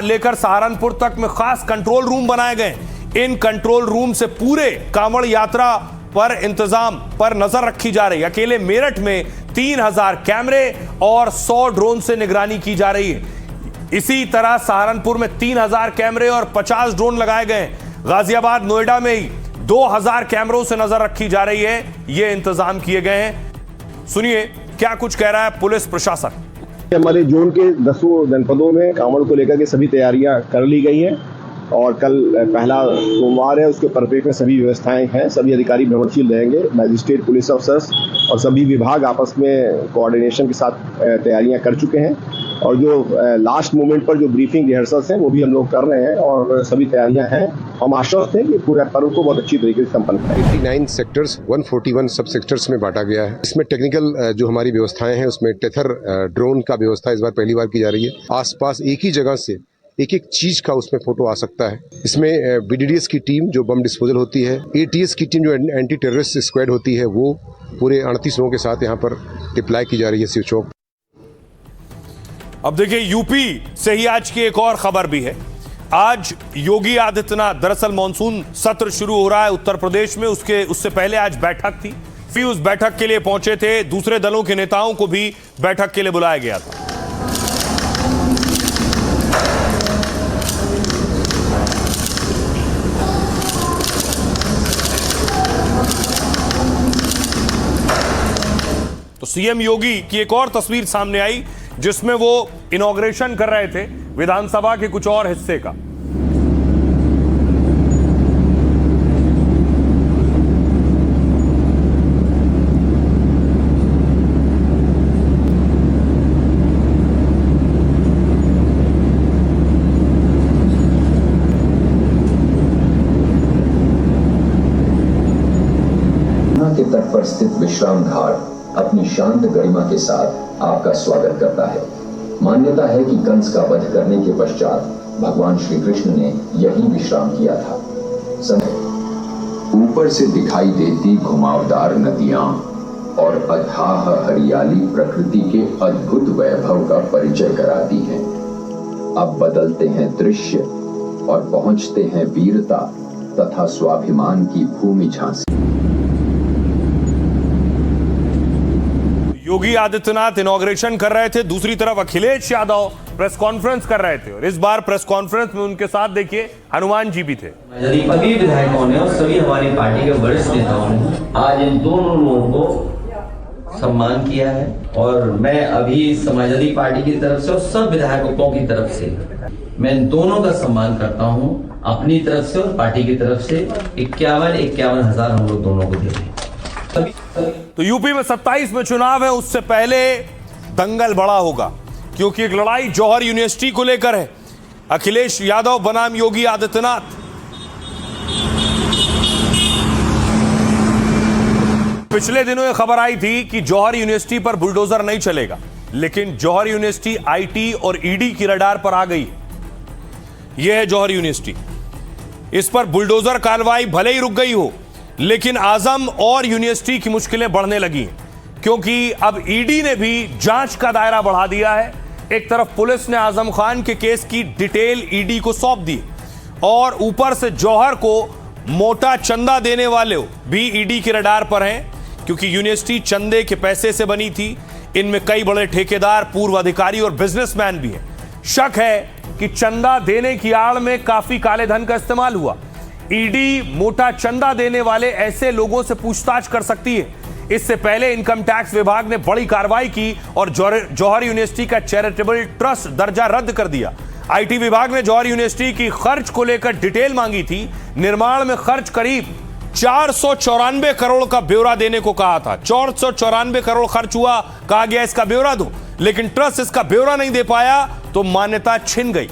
लेकर सहारनपुर तक में खास कंट्रोल रूम बनाए गए। इन कंट्रोल रूम से पूरे कांवड़ यात्रा पर इंतजाम पर नजर रखी जा रही है। अकेले मेरठ में 3,000 कैमरे और 100 ड्रोन से निगरानी की जा रही है। इसी तरह सहारनपुर में 3,000 कैमरे और 50 ड्रोन लगाए गए। गाजियाबाद, नोएडा में ही 2,000 कैमरों से नजर रखी जा रही है। ये इंतजाम किए गए हैं। सुनिए क्या कुछ कह रहा है पुलिस प्रशासन। हमारे जोन के 10 जनपदों में कांवड़ को लेकर के सभी तैयारियां कर ली गई हैं और कल पहला सोमवार है, उसके परिप्रेक्ष्य में सभी व्यवस्थाएं हैं। सभी अधिकारी भ्रमणशील रहेंगे, मैजिस्ट्रेट, पुलिस अफसर्स और सभी विभाग आपस में कोऑर्डिनेशन के साथ तैयारियां कर चुके हैं और जो लास्ट मोमेंट पर जो ब्रीफिंग रिहर्सल्स हैं वो भी हम लोग कर रहे हैं और सभी तैयारियां हैं। हम आश्वस्त हैं कि पूरे पर्व को बहुत अच्छी तरीके से संपन्न करेंगे। 89 सेक्टर्स 141 सब सेक्टर्स में बांटा गया है। इसमें टेक्निकल जो हमारी व्यवस्थाएं हैं उसमें टेथर ड्रोन का व्यवस्था इस बार पहली बार की जा रही है। आसपास एक ही जगह से एक एक चीज का उसमें फोटो आ सकता है। इसमें BDDS की टीम जो बम डिस्पोजल होती है, ATS की टीम जो एंटी टेररिस्ट स्क्वाड होती है, वो पूरे 38 लोगों के साथ यहाँ पर डिप्लॉय की जा रही है शिव चौक। अब देखिए, यूपी से ही आज की एक और खबर भी है। आज योगी आदित्यनाथ, दरअसल मॉनसून सत्र शुरू हो रहा है उत्तर प्रदेश में, उससे पहले आज बैठक थी। फिर उस बैठक के लिए पहुंचे थे, दूसरे दलों के नेताओं को भी बैठक के लिए बुलाया गया था। तो सीएम योगी की एक और तस्वीर सामने आई जिसमें वो इनॉग्रेशन कर रहे थे विधानसभा के कुछ और हिस्से का। के तट पर स्थित विश्राम घाट अपनी शांत गरिमा के साथ आपका स्वागत करता है। मान्यता है कि कंस का वध करने के पश्चात भगवान श्री कृष्ण ने यही विश्राम किया था। ऊपर से दिखाई देती घुमावदार नदियां और अथाह हरियाली प्रकृति के अद्भुत वैभव का परिचय कराती हैं। अब बदलते हैं दृश्य और पहुंचते हैं वीरता तथा स्वाभिमान की भूमि झांसी। योगी आदित्यनाथ इनॉग्रेशन कर रहे थे, दूसरी तरफ अखिलेश यादव प्रेस कॉन्फ्रेंस कर रहे थे और इस बार प्रेस कॉन्फ्रेंस में उनके साथ देखिए हनुमान जी भी थे। अभी विधायकों ने और सभी हमारी पार्टी के वरिष्ठ नेताओं ने आज इन दोनों लोगों को सम्मान किया है और मैं अभी समाजवादी पार्टी की तरफ से और सब विधायकों की तरफ से मैं इन दोनों का सम्मान करता हूं, अपनी तरफ से और पार्टी की तरफ से 51 हजार हम लोग दोनों को दे रहे हैं। तो यूपी में 27 में चुनाव है, उससे पहले दंगल बड़ा होगा क्योंकि एक लड़ाई जौहर यूनिवर्सिटी को लेकर है। अखिलेश यादव बनाम योगी आदित्यनाथ। पिछले दिनों यह खबर आई थी कि जौहर यूनिवर्सिटी पर बुलडोजर नहीं चलेगा, लेकिन जौहर यूनिवर्सिटी IT और ED की रडार पर आ गई। यह है जौहर यूनिवर्सिटी। इस पर बुलडोजर कार्रवाई भले ही रुक गई हो, लेकिन आजम और यूनिवर्सिटी की मुश्किलें बढ़ने लगी क्योंकि अब ED ने भी जांच का दायरा बढ़ा दिया है। एक तरफ पुलिस ने आजम खान के केस की डिटेल ED को सौंप दी और ऊपर से जौहर को मोटा चंदा देने वाले भी ED के रडार पर हैं क्योंकि यूनिवर्सिटी चंदे के पैसे से बनी थी। इनमें कई बड़े ठेकेदार, पूर्व अधिकारी और बिजनेसमैन भी हैं। शक है कि चंदा देने की आड़ में काफी काले धन का इस्तेमाल हुआ। ED मोटा चंदा देने वाले ऐसे लोगों से पूछताछ कर सकती है। इससे पहले इनकम टैक्स विभाग ने बड़ी कार्रवाई की और जौहर यूनिवर्सिटी का चैरिटेबल ट्रस्ट दर्जा रद्द कर दिया। IT विभाग ने जौहर यूनिवर्सिटी की खर्च को लेकर डिटेल मांगी थी। निर्माण में खर्च करीब 494 करोड़ का ब्यौरा देने को कहा था। 494 करोड़ खर्च हुआ, कहा गया इसका ब्यौरा दो, लेकिन ट्रस्ट इसका ब्यौरा नहीं दे पाया तो मान्यता छिन गई।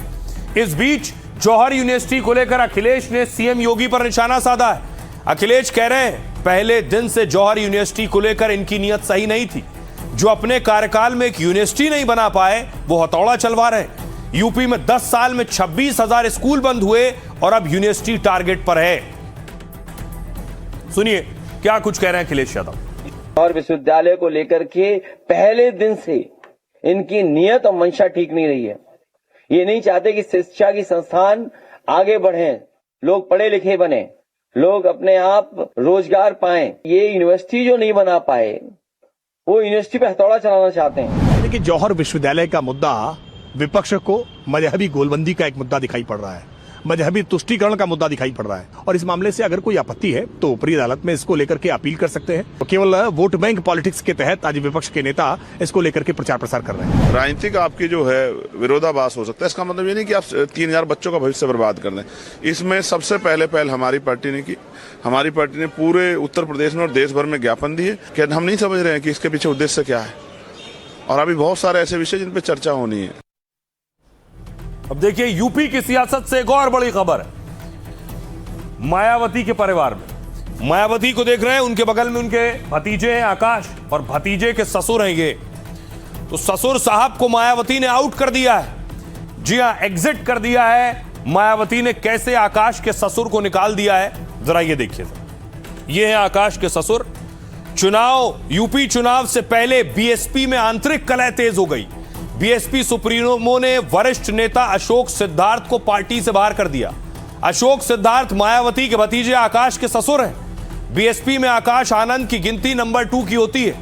इस बीच जौहर यूनिवर्सिटी को लेकर अखिलेश ने CM योगी पर निशाना साधा है। अखिलेश कह रहे हैं पहले दिन से जौहर यूनिवर्सिटी को लेकर इनकी नीयत सही नहीं थी। जो अपने कार्यकाल में एक यूनिवर्सिटी नहीं बना पाए वो हथौड़ा चलवा रहे हैं। यूपी में 10 साल में 26,000 स्कूल बंद हुए और अब यूनिवर्सिटी टारगेट पर है। सुनिए क्या कुछ कह रहे हैं अखिलेश यादव। और विश्वविद्यालय को लेकर के पहले दिन से इनकी नीयत और मंशा ठीक नहीं रही है। ये नहीं चाहते कि शिक्षा की संस्थान आगे बढ़े, लोग पढ़े लिखे बने, लोग अपने आप रोजगार पाएं। ये यूनिवर्सिटी जो नहीं बना पाए वो यूनिवर्सिटी पे हथौड़ा चलाना चाहते हैं। लेकिन जौहर विश्वविद्यालय का मुद्दा विपक्ष को मजहबी गोलबंदी का एक मुद्दा दिखाई पड़ रहा है, मजहबी तुष्टीकरण का मुद्दा दिखाई पड़ रहा है और इस मामले से अगर कोई आपत्ति है तो ऊपरी अदालत में इसको लेकर के अपील कर सकते हैं। तो केवल वोट बैंक पॉलिटिक्स के तहत आज विपक्ष के नेता इसको लेकर के प्रचार प्रसार कर रहे हैं। राजनीतिक आपकी जो है विरोधाभास हो सकता है, इसका मतलब ये नहीं कि आप 3000 बच्चों का भविष्य बर्बाद कर दें। इसमें सबसे पहल हमारी पार्टी ने की। हमारी पार्टी ने पूरे उत्तर प्रदेश में और देश भर में ज्ञापन दिए कि हम नहीं समझ रहे हैं कि इसके पीछे उद्देश्य क्या है और अभी बहुत सारे ऐसे विषय जिन पर चर्चा होनी है। अब देखिए यूपी की सियासत से एक और बड़ी खबर है। मायावती के परिवार में, मायावती को देख रहे हैं, उनके बगल में उनके भतीजे हैं आकाश और भतीजे के ससुर हैं ये। तो ससुर साहब को मायावती ने आउट कर दिया है। जी हां, एग्जिट कर दिया है। मायावती ने कैसे आकाश के ससुर को निकाल दिया है, जरा ये देखिए। ये है आकाश के ससुर। यूपी चुनाव से पहले बीएसपी में आंतरिक कलह तेज हो गई। बीएसपी सुप्रीमो ने वरिष्ठ नेता अशोक सिद्धार्थ को पार्टी से बाहर कर दिया। अशोक सिद्धार्थ मायावती के भतीजे आकाश के ससुर हैं। बीएसपी में आकाश आनंद की गिनती नंबर 2 की होती है।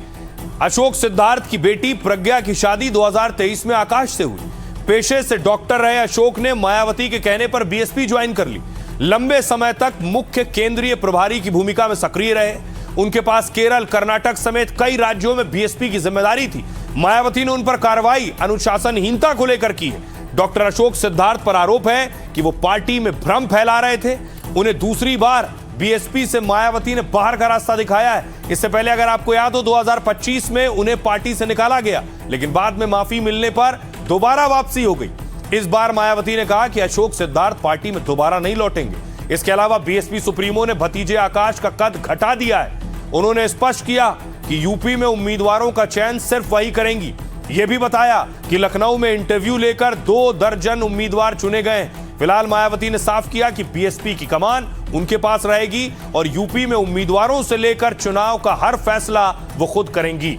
अशोक सिद्धार्थ की बेटी प्रज्ञा की शादी 2023 में आकाश से हुई। पेशे से डॉक्टर रहे अशोक ने मायावती के कहने पर बीएसपी ज्वाइन कर ली। लंबे समय तक मुख्य केंद्रीय प्रभारी की भूमिका में सक्रिय रहे। उनके पास केरल, कर्नाटक समेत कई राज्यों में बीएसपी की जिम्मेदारी थी। मायावती ने उन पर कार्रवाई अनुशासनहीनता को लेकर की है। डॉक्टर अशोक सिद्धार्थ पर आरोप है कि वो पार्टी में भ्रम फैला रहे थे। उन्हें दूसरी बार बीएसपी से मायावती ने बाहर का रास्ता दिखाया है। इससे पहले अगर आपको याद हो 2025 में उन्हें पार्टी से निकाला गया, लेकिन बाद में माफी मिलने पर दोबारा वापसी हो गई। इस बार मायावती ने कहा कि अशोक सिद्धार्थ पार्टी में दोबारा नहीं लौटेंगे। इसके अलावा बीएसपी सुप्रीमो ने भतीजे आकाश का कद घटा दिया है। उन्होंने स्पष्ट किया कि यूपी में उम्मीदवारों का चयन सिर्फ वही करेंगी। यह भी बताया कि लखनऊ में इंटरव्यू लेकर 2 दर्जन उम्मीदवार चुने गए। फिलहाल मायावती ने साफ किया कि बीएसपी की कमान उनके पास रहेगी और यूपी में उम्मीदवारों से लेकर चुनाव का हर फैसला वो खुद करेंगी।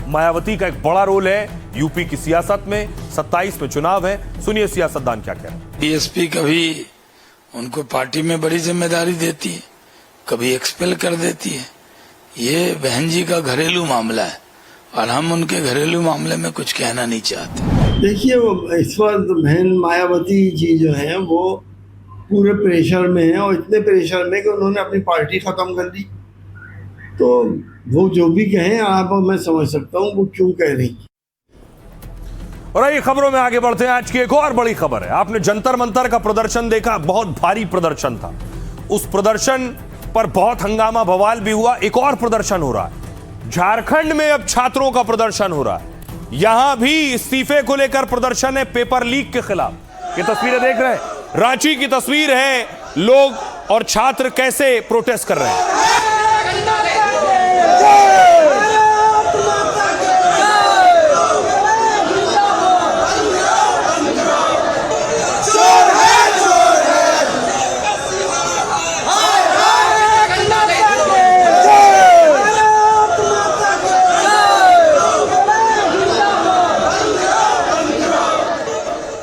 मायावती का एक बड़ा रोल है यूपी की सियासत में। 27 में चुनाव है, सुनिए सियासतदान क्या कह रहे हैं। बीएसपी कभी उनको पार्टी में बड़ी जिम्मेदारी देती है, कभी एक्सपेल कर देती है। ये बहन जी का घरेलू मामला है और हम उनके घरेलू मामले में कुछ कहना नहीं चाहते। देखिए, वो इस वक्त बहन मायावती जी जो है वो पूरे प्रेशर में है और इतने प्रेशर में कि उन्होंने अपनी पार्टी खत्म कर दी। तो वो जो भी कहें आप, मैं समझ सकता हूँ वो क्यों कह रही। और ये खबरों में आगे बढ़ते हैं। आज की एक और बड़ी खबर है। आपने जंतर मंतर का प्रदर्शन देखा, बहुत भारी प्रदर्शन था। उस प्रदर्शन पर बहुत हंगामा बवाल भी हुआ। एक और प्रदर्शन हो रहा है झारखंड में, अब छात्रों का प्रदर्शन हो रहा है। यहां भी इस्तीफे को लेकर प्रदर्शन है, पेपर लीक के खिलाफ। ये तस्वीरें देख रहे हैं, रांची की तस्वीर है। लोग और छात्र कैसे प्रोटेस्ट कर रहे हैं।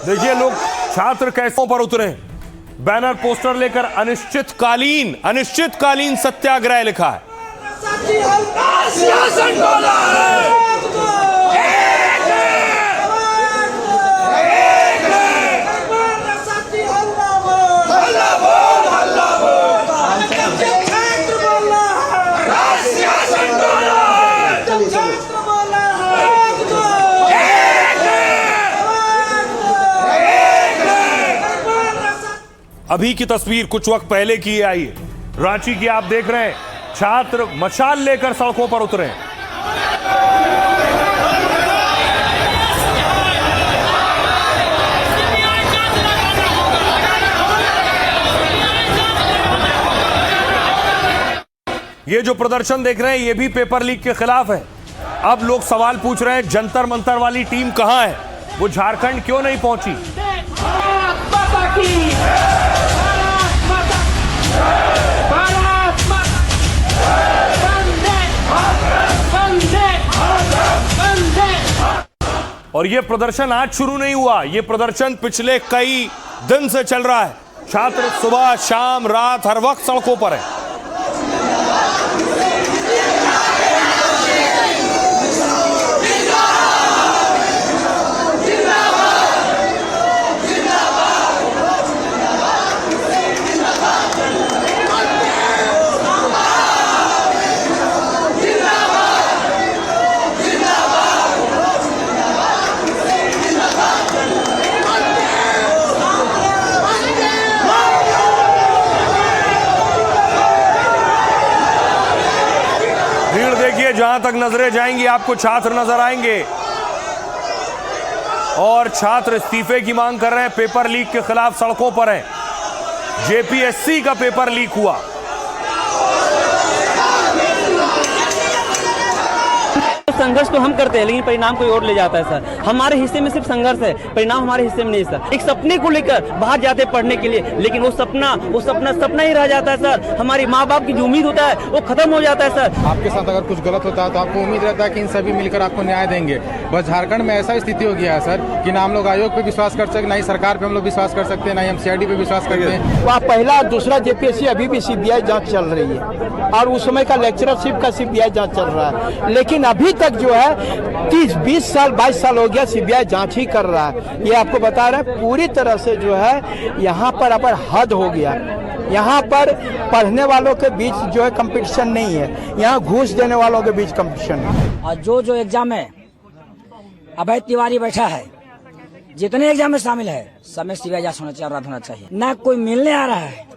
देखिए लोग, छात्र कैसों पर उतरे, बैनर पोस्टर लेकर अनिश्चितकालीन सत्याग्रह लिखा है। अभी की तस्वीर कुछ वक्त पहले की आई है, रांची की आप देख रहे हैं। छात्र मशाल लेकर सड़कों पर उतरे हैं। ये जो प्रदर्शन देख रहे हैं ये भी पेपर लीक के खिलाफ है। अब लोग सवाल पूछ रहे हैं, जंतर मंतर वाली टीम कहां है? वो झारखंड क्यों नहीं पहुंची? और ये प्रदर्शन आज शुरू नहीं हुआ, ये प्रदर्शन पिछले कई दिन से चल रहा है। छात्र सुबह शाम रात हर वक्त सड़कों पर है। जहां तक नजरें जाएंगी आपको छात्र नजर आएंगे और छात्र इस्तीफे की मांग कर रहे हैं। पेपर लीक के खिलाफ सड़कों पर हैं। जेपीएससी का पेपर लीक हुआ। संघर्ष तो हम करते हैं लेकिन परिणाम कोई और ले जाता है सर। हमारे हिस्से में सिर्फ संघर्ष है, परिणाम हमारे हिस्से में नहीं सर। एक सपने को लेकर बाहर जाते पढ़ने के लिए, लेकिन वो सपना ही रह जाता है सर। हमारी माँ बाप की जो उम्मीद होता है वो खत्म हो जाता है सर। आपके साथ अगर कुछ गलत होता है तो आपको उम्मीद रहता है कि इन सभी मिलकर आपको न्याय देंगे। बस झारखंड में ऐसा स्थिति हो गया है सर कि ना हम लोग आयोग पे विश्वास कर सकते, ना ही सरकार पे हम लोग विश्वास कर सकते हैं, ना ही हम CID पे विश्वास करते हैं। वहाँ पहला दूसरा JPSC अभी भी CBI जांच चल रही है और उस समय का लेक्चरशिप का CBI जांच चल रहा है, लेकिन अभी तक जो है 30, 20 साल 22 साल हो गया CBI जांच ही कर रहा है। ये आपको बता रहे हैं पूरी तरह से जो है यहाँ पर अब हद हो गया। यहाँ पर पढ़ने वालों के बीच जो है कंपटीशन नहीं है, यहाँ घूस देने वालों के बीच कंपटीशन है। और जो एग्जाम में अभय तिवारी बैठा है, जितने एग्जाम में शामिल है सब में CBI जांच होना चाहिए, अपराध होना चाहिए। ना कोई मिलने आ रहा है,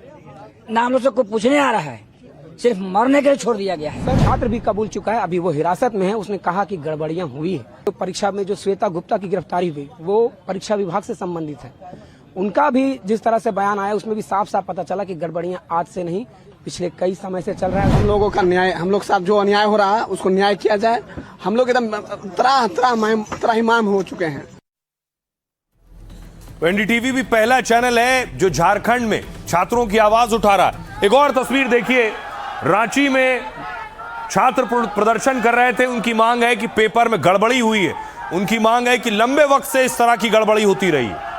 ना हम लोग से कोई पूछने आ रहा है, सिर्फ मरने के लिए छोड़ दिया गया है। छात्र भी कबूल चुका है, अभी वो हिरासत में है। उसने कहा कि गड़बड़ियां हुई है। तो परीक्षा में जो श्वेता गुप्ता की गिरफ्तारी हुई वो परीक्षा विभाग से संबंधित है। उनका भी जिस तरह से बयान आया उसमें भी साफ साफ पता चला कि गड़बड़ियां आज से नहीं पिछले कई समय से चल रहा है। हम लोगों का न्याय, हम लोग साथ जो अन्याय हो रहा है उसको न्याय किया जाए। हम लोग एकदम त्राहिमाम हो चुके हैं। NDTV भी पहला चैनल है जो झारखंड में छात्रों की आवाज उठा रहा है। एक और तस्वीर देखिए, रांची में छात्र प्रदर्शन कर रहे थे। उनकी मांग है कि पेपर में गड़बड़ी हुई है। उनकी मांग है कि लंबे वक्त से इस तरह की गड़बड़ी होती रही है।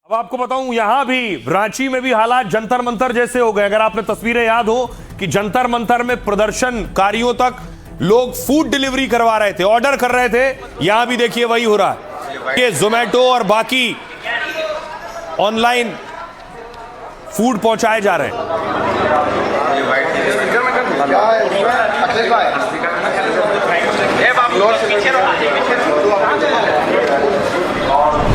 अब आपको बताऊं, यहां भी रांची में भी हालात जंतर मंतर जैसे हो गए। अगर आपने तस्वीरें याद हो कि जंतर मंतर में प्रदर्शनकारियों तक लोग फूड डिलीवरी करवा रहे थे, ऑर्डर कर रहे थे। यहां भी देखिए वही हो रहा है कि जोमेटो और बाकी ऑनलाइन फूड पहुंचाए जा रहे हैं।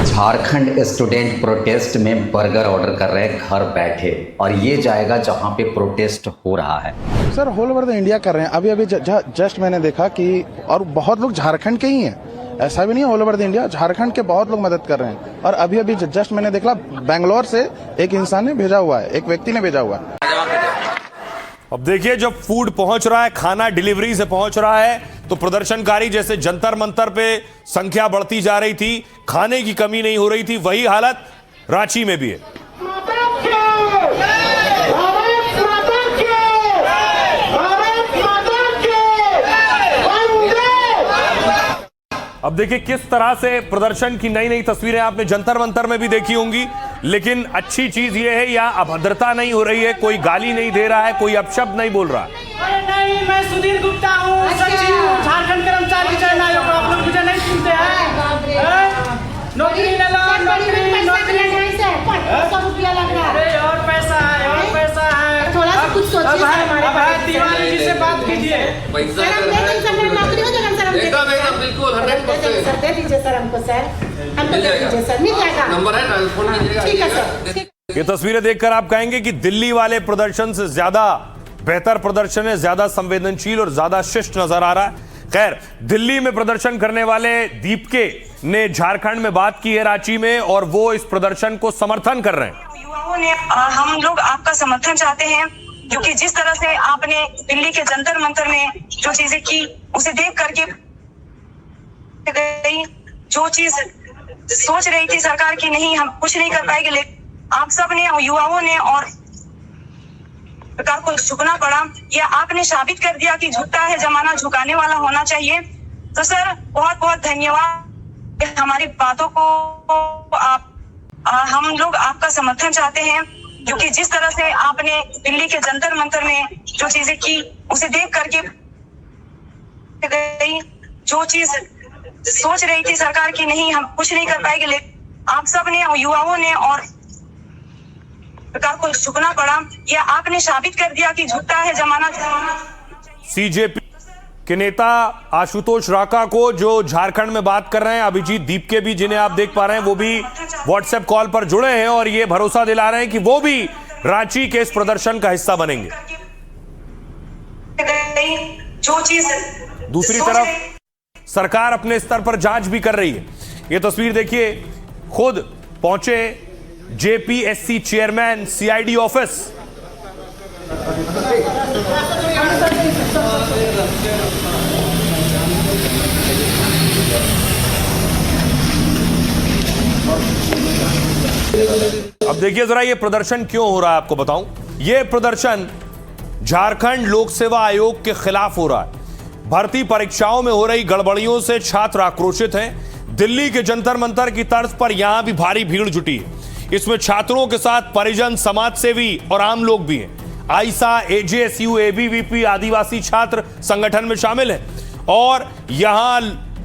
झारखंड स्टूडेंट प्रोटेस्ट में बर्गर ऑर्डर कर रहे हैं घर बैठे, और ये जाएगा जहां पे प्रोटेस्ट हो रहा है। Sir whole over the India कर रहे हैं। अभी जस्ट मैंने देखा कि और बहुत लोग झारखंड के ही हैं, ऐसा भी नहीं है all over the India, Jharkhand के बहुत लोग मदद कर रहे हैं। और अभी जस्ट मैंने देखा बेंगलोर से एक इंसान ने भेजा हुआ है, एक व्यक्ति ने भेजा हुआ है। अब देखिए, जब फूड पहुंच रहा है, खाना डिलीवरी से पहुंच रहा है, तो प्रदर्शनकारी जैसे जंतर मंतर पे संख्या बढ़ती जा रही थी, खाने की कमी नहीं हो रही थी। वही हालत रांची में भी है। अब देखिए किस तरह से प्रदर्शन की नई नई तस्वीरें आपने जंतर मंतर में भी देखी होंगी। लेकिन अच्छी चीज ये है, यहाँ अभद्रता नहीं हो रही है, कोई गाली नहीं दे रहा है, कोई अपशब्द नहीं बोल रहा है। अरे नहीं, मैं सुधीर गुप्ता हूँ, सचिव झारखंड कर्मचारी चयन आयोग। आप लोग मुझे नहीं सुनते हैं? नौकरी ले लो, नौकरी अरे और पैसा है, और पैसा है, थोड़ा सा कुछ सोचिए। अब तिवारी जी से बात कीजिए। बिल्कुल 100% सर, दे दीजिए सर हमको, सर हमको दे दीजिए सर, मिल जाएगा, नंबर है ना, फोन कीजिएगा। ठीक है सर। ये तस्वीरें देखकर आप कहेंगे कि दिल्ली वाले प्रदर्शन से ज्यादा बेहतर प्रदर्शन है, ज्यादा संवेदनशील और ज्यादा शिष्ट नजर आ रहा है। खैर, दिल्ली में प्रदर्शन करने वाले दीपके ने झारखंड में बात की है रांची में, और वो इस प्रदर्शन को समर्थन कर रहे हैं। युवाओं ने हम लोग आपका समर्थन चाहते हैं, क्योंकि जिस तरह से आपने दिल्ली के जंतर मंतर में जो चीजें की, उसे देख करके गई, जो चीज सोच रही थी सरकार की नहीं हम कुछ नहीं कर पाएंगे, लेकिन आप सब ने, युवाओं ने और सरकार को झुकना पड़ा। या आपने साबित कर दिया कि झुकता है जमाना, झुकाने वाला होना चाहिए। तो सर बहुत बहुत धन्यवाद, हमारी बातों को आप हम लोग आपका समर्थन चाहते हैं, क्योंकि जिस तरह से आपने दिल्ली के जंतर मंतर में जो चीजें की, उसे देख करके गई, जो चीज सोच रही थी सरकार की नहीं हम कुछ नहीं कर पाएंगे, लेकिन आप सब ने, युवाओं ने और सरकार को झुकना पड़ा। यह आपने साबित कर दिया कि झुकता है जमाना। सीजेपी के नेता आशुतोष राका को जो झारखंड में बात कर रहे हैं, अभिजीत दीपके भी जिन्हें आप देख पा रहे हैं, वो भी व्हाट्सएप कॉल पर जुड़े हैं और ये भरोसा दिला रहे हैं कि वो भी रांची के इस प्रदर्शन का हिस्सा बनेंगे। जो चीज दूसरी तरफ सरकार अपने स्तर पर जांच भी कर रही है। ये तस्वीर देखिए, खुद पहुंचे जेपीएससी चेयरमैन सीआईडी ऑफिस। अब देखिए जरा ये प्रदर्शन क्यों हो रहा है, आपको बताऊं। ये प्रदर्शन झारखंड लोक सेवा आयोग के खिलाफ हो रहा है। भर्ती परीक्षाओं में हो रही गड़बड़ियों से छात्र आक्रोशित हैं। दिल्ली के जंतर मंतर की तर्ज पर यहां भी भारी भीड़ जुटी है। इसमें छात्रों के साथ परिजन, समाज सेवी और आम लोग भी हैं। आईसा, एजेएसयू, एबीवीपी, आदिवासी छात्र संगठन में शामिल हैं और यहां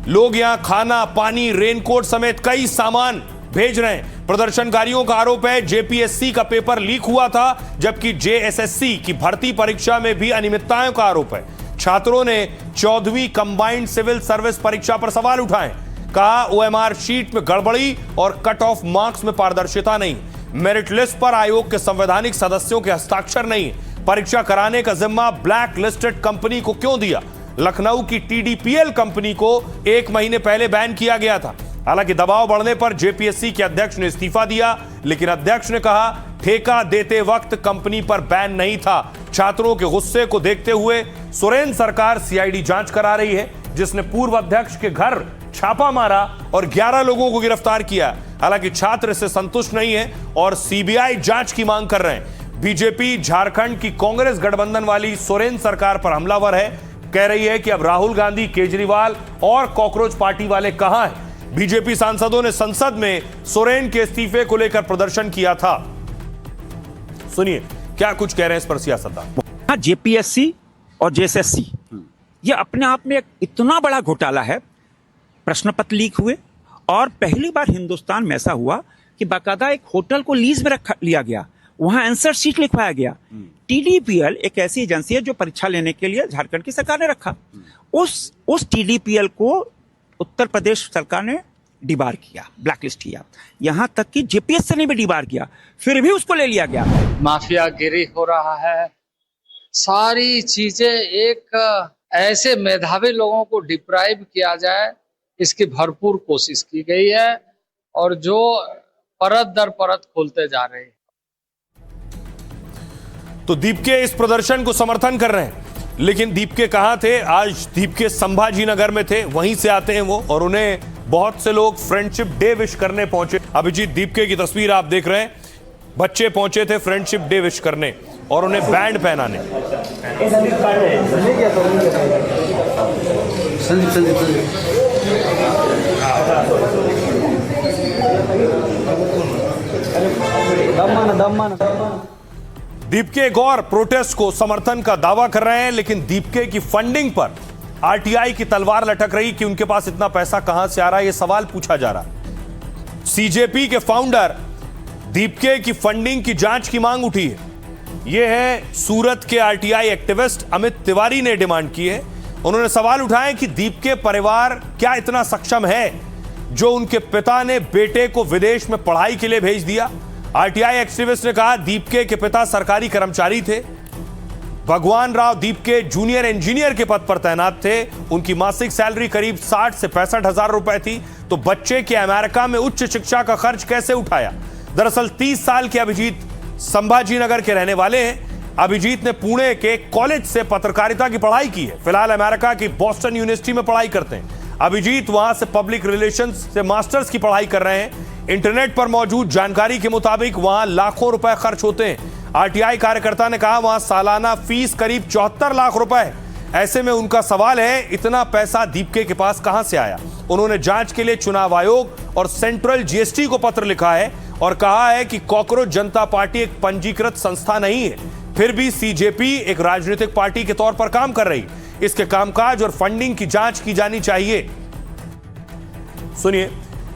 लोग खाना, पानी, रेनकोट समेत कई सामान भेज रहे हैं। प्रदर्शनकारियों का आरोप है जेपीएससी का पेपर लीक हुआ था, जबकि जेएसएससी की भर्ती परीक्षा में भी अनियमितताओं का आरोप है। छात्रों ने 14वीं कंबाइंड सिविल सर्विस परीक्षा पर सवाल उठाए। कहा ओएमआर शीट में गड़बड़ी और कट ऑफ मार्क्स में पारदर्शिता नहीं, मेरिट लिस्ट पर आयोग के संवैधानिक सदस्यों के हस्ताक्षर नहीं, परीक्षा कराने का जिम्मा ब्लैक लिस्टेड कंपनी को क्यों दिया। लखनऊ की टीडीपीएल कंपनी को 1 महीने पहले बैन किया गया था। हालांकि दबाव बढ़ने पर जेपीएससी के अध्यक्ष ने इस्तीफा दिया, लेकिन अध्यक्ष ने कहा ठेका देते वक्त कंपनी पर बैन नहीं था। छात्रों के गुस्से को देखते हुए सोरेन सरकार सीआईडी जांच करा रही है, जिसने पूर्व अध्यक्ष के घर छापा मारा और 11 लोगों को गिरफ्तार किया। हालांकि छात्र इससे संतुष्ट नहीं है और सीबीआई जांच की मांग कर रहे हैं। बीजेपी झारखंड की कांग्रेस गठबंधन वाली सोरेन सरकार पर हमलावर है। कह रही है कि अब राहुल गांधी, केजरीवाल और कॉकरोच पार्टी वाले कहां हैं। बीजेपी सांसदों ने संसद में सोरेन के इस्तीफे को लेकर प्रदर्शन किया था। सुनिए क्या कुछ कह रहे हैं इस पर सियासतदान। जेपीएससी और जेएसएससी ये अपने आप में एक इतना बड़ा घोटाला है। प्रश्न पत्र लीक हुए और पहली बार हिंदुस्तान में ऐसा हुआ कि बाकायदा एक होटल को लीज में लिया गया, वहां आंसर शीट लिखवाया गया। टीडीपीएल एक ऐसी एजेंसी है जो परीक्षा लेने के लिए झारखंड की सरकार ने रखा। उस टीडीपीएल को उत्तर प्रदेश सरकार ने डिबार किया, ब्लैकलिस्ट किया। यहां तक कि जेपीएससी ने भी डिबार किया, फिर भी उसको ले लिया गया। माफियागिरी हो रहा है। सारी चीजें एक ऐसे मेधावी लोगों को डिप्राइव किया जाए, इसकी भरपूर कोशिश की गई है और जो परत दर परत खोलते जा रहे हैं। तो दीपके इस प्रदर्शन को समर्थन कर रहे हैं, लेकिन दीपके कहां थे? आज दीपके संभाजी नगर में थे, वहीं से आते हैं वो, और उन्हें बहुत से लोग फ्रेंडशिप डे विश करने पहुंचे। अभिजीत दीपके की तस्वीर आप देख रहे हैं। बच्चे पहुंचे थे फ्रेंडशिप डे विश करने और उन्हें बैंड पहनाने। दीपके एक और प्रोटेस्ट को समर्थन का दावा कर रहे हैं, लेकिन दीपके की फंडिंग पर आरटीआई की तलवार लटक रही कि उनके पास इतना पैसा कहां से आ रहा है, यह सवाल पूछा जा रहा है। सीजेपी के फाउंडर दीपके की फंडिंग की जांच की मांग उठी है। यह है सूरत के आरटीआई एक्टिविस्ट अमित तिवारी ने डिमांड की है। उन्होंने सवाल उठाए कि दीपके परिवार क्या इतना सक्षम है जो उनके पिता ने बेटे को विदेश में पढ़ाई के लिए भेज दिया। आरटीआई एक्टिविस्ट ने कहा दीपके के पिता सरकारी कर्मचारी थे। भगवान राव दीपके जूनियर इंजीनियर के पद पर तैनात थे। उनकी मासिक सैलरी करीब 60 से 65 हजार रुपए थी। तो बच्चे के अमेरिका में उच्च शिक्षा का खर्च कैसे उठाया? दरअसल 30 साल के अभिजीत संभाजी नगर के रहने वाले हैं। अभिजीत ने पुणे के कॉलेज से पत्रकारिता की पढ़ाई की है। फिलहाल अमेरिका की बॉस्टन यूनिवर्सिटी में पढ़ाई करते हैं। अभिजीत वहां से पब्लिक रिलेशंस से मास्टर्स की पढ़ाई कर रहे हैं। इंटरनेट पर मौजूद जानकारी के मुताबिक वहां लाखों रुपए खर्च होते हैं। आरटीआई कार्यकर्ता ने कहा वहां सालाना फीस करीब 74 लाख रुपए है। ऐसे में उनका सवाल है इतना पैसा दीपके के पास कहां से आया? उन्होंने जांच के लिए चुनाव आयोग और सेंट्रल जीएसटी को पत्र लिखा है और कहा है कि कॉकरोच जनता पार्टी एक पंजीकृत संस्था नहीं है, फिर भी सीजेपी एक राजनीतिक पार्टी के तौर पर काम कर रही। इसके कामकाज और फंडिंग की जांच की जानी चाहिए। सुनिए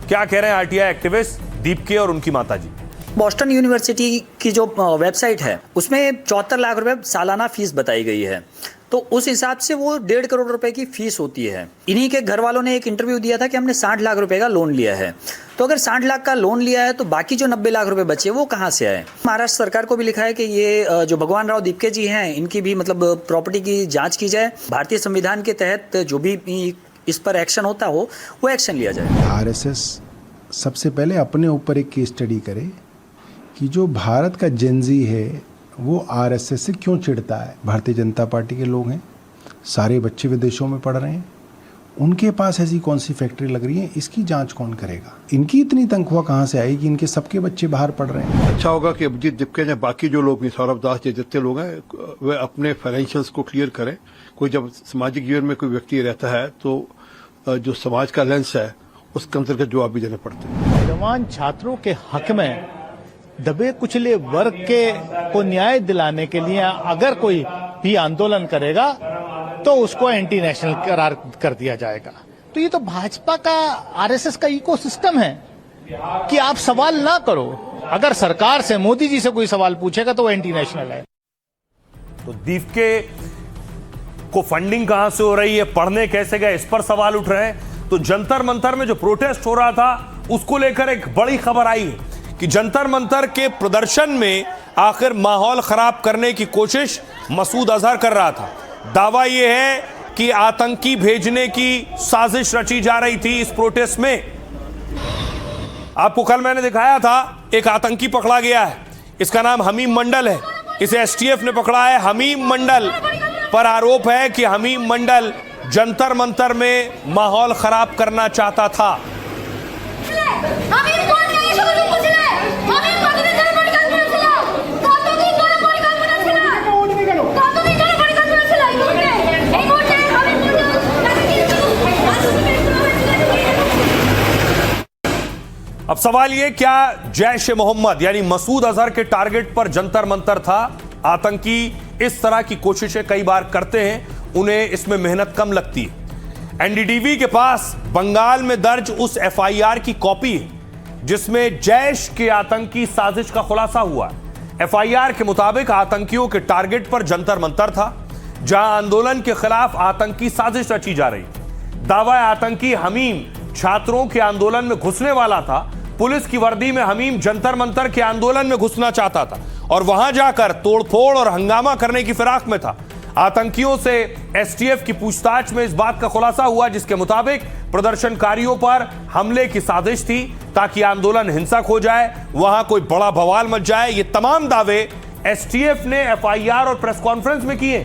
क्या कह रहे हैं आरटीआई एक्टिविस्ट दीपके और उनकी माताजी। बॉस्टन यूनिवर्सिटी की जो वेबसाइट है उसमें 74 लाख रुपए सालाना फीस बताई गई है, तो उस हिसाब से वो 1.5 करोड़ रुपए की फीस होती है। इन्हीं के घर वालों ने एक इंटरव्यू दिया था कि हमने 60 लाख रुपए का लोन लिया है। तो अगर 60 लाख का लोन लिया है तो बाकी जो 90 लाख रुपए बचे वो कहाँ से आए? महाराष्ट्र सरकार को भी लिखा है कि ये जो भगवान राव दीपके जी हैं इनकी भी मतलब प्रॉपर्टी की जांच की जाए, भारतीय संविधान के तहत जो भी इस पर एक्शन होता हो वो एक्शन लिया जाए। आरएसएस सबसे पहले अपने ऊपर एक केस स्टडी करे कि जो भारत का जेनजी है वो आरएसएस से क्यों चिढ़ता है। भारतीय जनता पार्टी के लोग हैं, सारे बच्चे विदेशों में पढ़ रहे हैं, उनके पास ऐसी कौन सी फैक्ट्री लग रही है, इसकी जांच कौन करेगा? इनकी इतनी तनख्वाह कहाँ से आएगी? इनके सबके बच्चे बाहर पढ़ रहे हैं। अच्छा होगा कि अभिजीत दीपके ने बाकी जो लोग भी, सौरभ दास जी जितने लोग हैं, वे अपने फाइनेंशियल्स को क्लियर करें। कोई जब सामाजिक जीवन में कोई व्यक्ति रहता है तो जो समाज का लेंस है उसके अंतर्गत जवाब भी देने पड़ते हैं। जवान छात्रों के हक में दबे कुचले वर्ग के को न्याय दिलाने के लिए अगर कोई भी आंदोलन करेगा तो उसको एंटी नेशनल करार कर दिया जाएगा। तो ये तो भाजपा का, आरएसएस का इकोसिस्टम है कि आप सवाल ना करो। अगर सरकार से, मोदी जी से कोई सवाल पूछेगा तो वो एंटी नेशनल है। तो दीपके को फंडिंग कहां से हो रही है, पढ़ने कैसे गए, इस पर सवाल उठ रहे हैं। तो जंतर मंतर में जो प्रोटेस्ट हो रहा था उसको लेकर एक बड़ी खबर आई है कि जंतर मंतर के प्रदर्शन में आखिर माहौल खराब करने की कोशिश मसूद अजहर कर रहा था। दावा यह है कि आतंकी भेजने की साजिश रची जा रही थी इस प्रोटेस्ट में। आपको कल मैंने दिखाया था, एक आतंकी पकड़ा गया है, इसका नाम हमीम मंडल है। इसे एसटीएफ ने पकड़ा है। हमीम मंडल पर आरोप है कि हमीम मंडल जंतर मंतर में माहौल खराब करना चाहता था। अब सवाल ये, क्या जैश ए मोहम्मद यानी मसूद अजहर के टारगेट पर जंतर मंतर था? आतंकी इस तरह की कोशिशें कई बार करते हैं, उन्हें इसमें मेहनत कम लगती है। एनडीटीवी के पास बंगाल में दर्ज उस एफआईआर की कॉपी है जिसमें जैश के आतंकी साजिश का खुलासा हुआ। एफआईआर के मुताबिक आतंकियों के टारगेट पर जंतर मंतर था, जहां आंदोलन के खिलाफ आतंकी साजिश रची जा रही। दावा आतंकी हमीम छात्रों के आंदोलन में घुसने वाला था। पुलिस की वर्दी में हमीम जंतर मंतर के आंदोलन में घुसना चाहता था और वहां जाकर तोड़फोड़ और हंगामा करने की फिराक में था। आतंकियों से एसटीएफ की पूछताछ में इस बात का खुलासा हुआ जिसके मुताबिक प्रदर्शनकारियों पर हमले की साजिश थी ताकि आंदोलन हिंसक हो जाए, वहां कोई बड़ा बवाल मच जाए। ये तमाम दावे एसटीएफ ने एफआईआर और प्रेस कॉन्फ्रेंस में किए।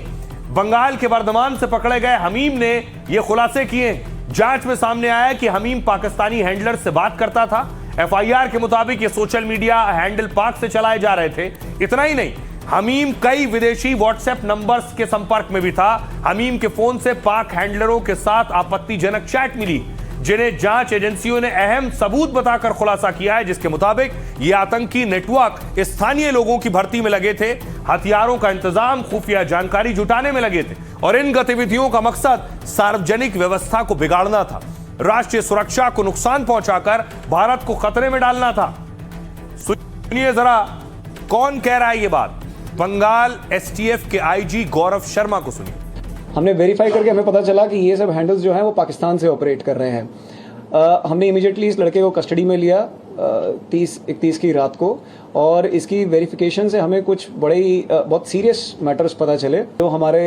बंगाल के बर्धमान से पकड़े गए हमीम ने ये खुलासे किए। जांच में सामने आया कि हमीम पाकिस्तानी हैंडलर से बात करता था। एफआईआर के मुताबिक ये सोशल मीडिया हैंडल पाक से चलाए जा रहे थे। इतना ही नहीं, हमीम कई विदेशी व्हाट्सएप नंबर्स के संपर्क में भी था। हमीम के फोन से पाक हैंडलरों के साथ आपत्तिजनक चैट मिली जिन्हें जांच एजेंसियों ने अहम सबूत बताकर खुलासा किया है, जिसके मुताबिक ये आतंकी नेटवर्क स्थानीय लोगों की भर्ती में लगे थे, हथियारों का इंतजाम, खुफिया जानकारी जुटाने में लगे थे और इन गतिविधियों का मकसद सार्वजनिक व्यवस्था को बिगाड़ना था, राष्ट्रीय सुरक्षा को नुकसान पहुंचाकर भारत को खतरे में डालना था। सुनिए जरा कौन कह रहा है ये बात। बंगाल एसटीएफ के आईजी गौरव शर्मा को सुनिए। हमने वेरीफाई करके हमें पता चला कि ये सब हैंडल्स जो हैं वो पाकिस्तान से ऑपरेट कर रहे हैं। हमने इमीडिएटली इस लड़के को कस्टडी में लिया 30-31 की रात को और इसकी वेरिफिकेशन से हमें कुछ बहुत सीरियस मैटर्स पता चले। जो हमारे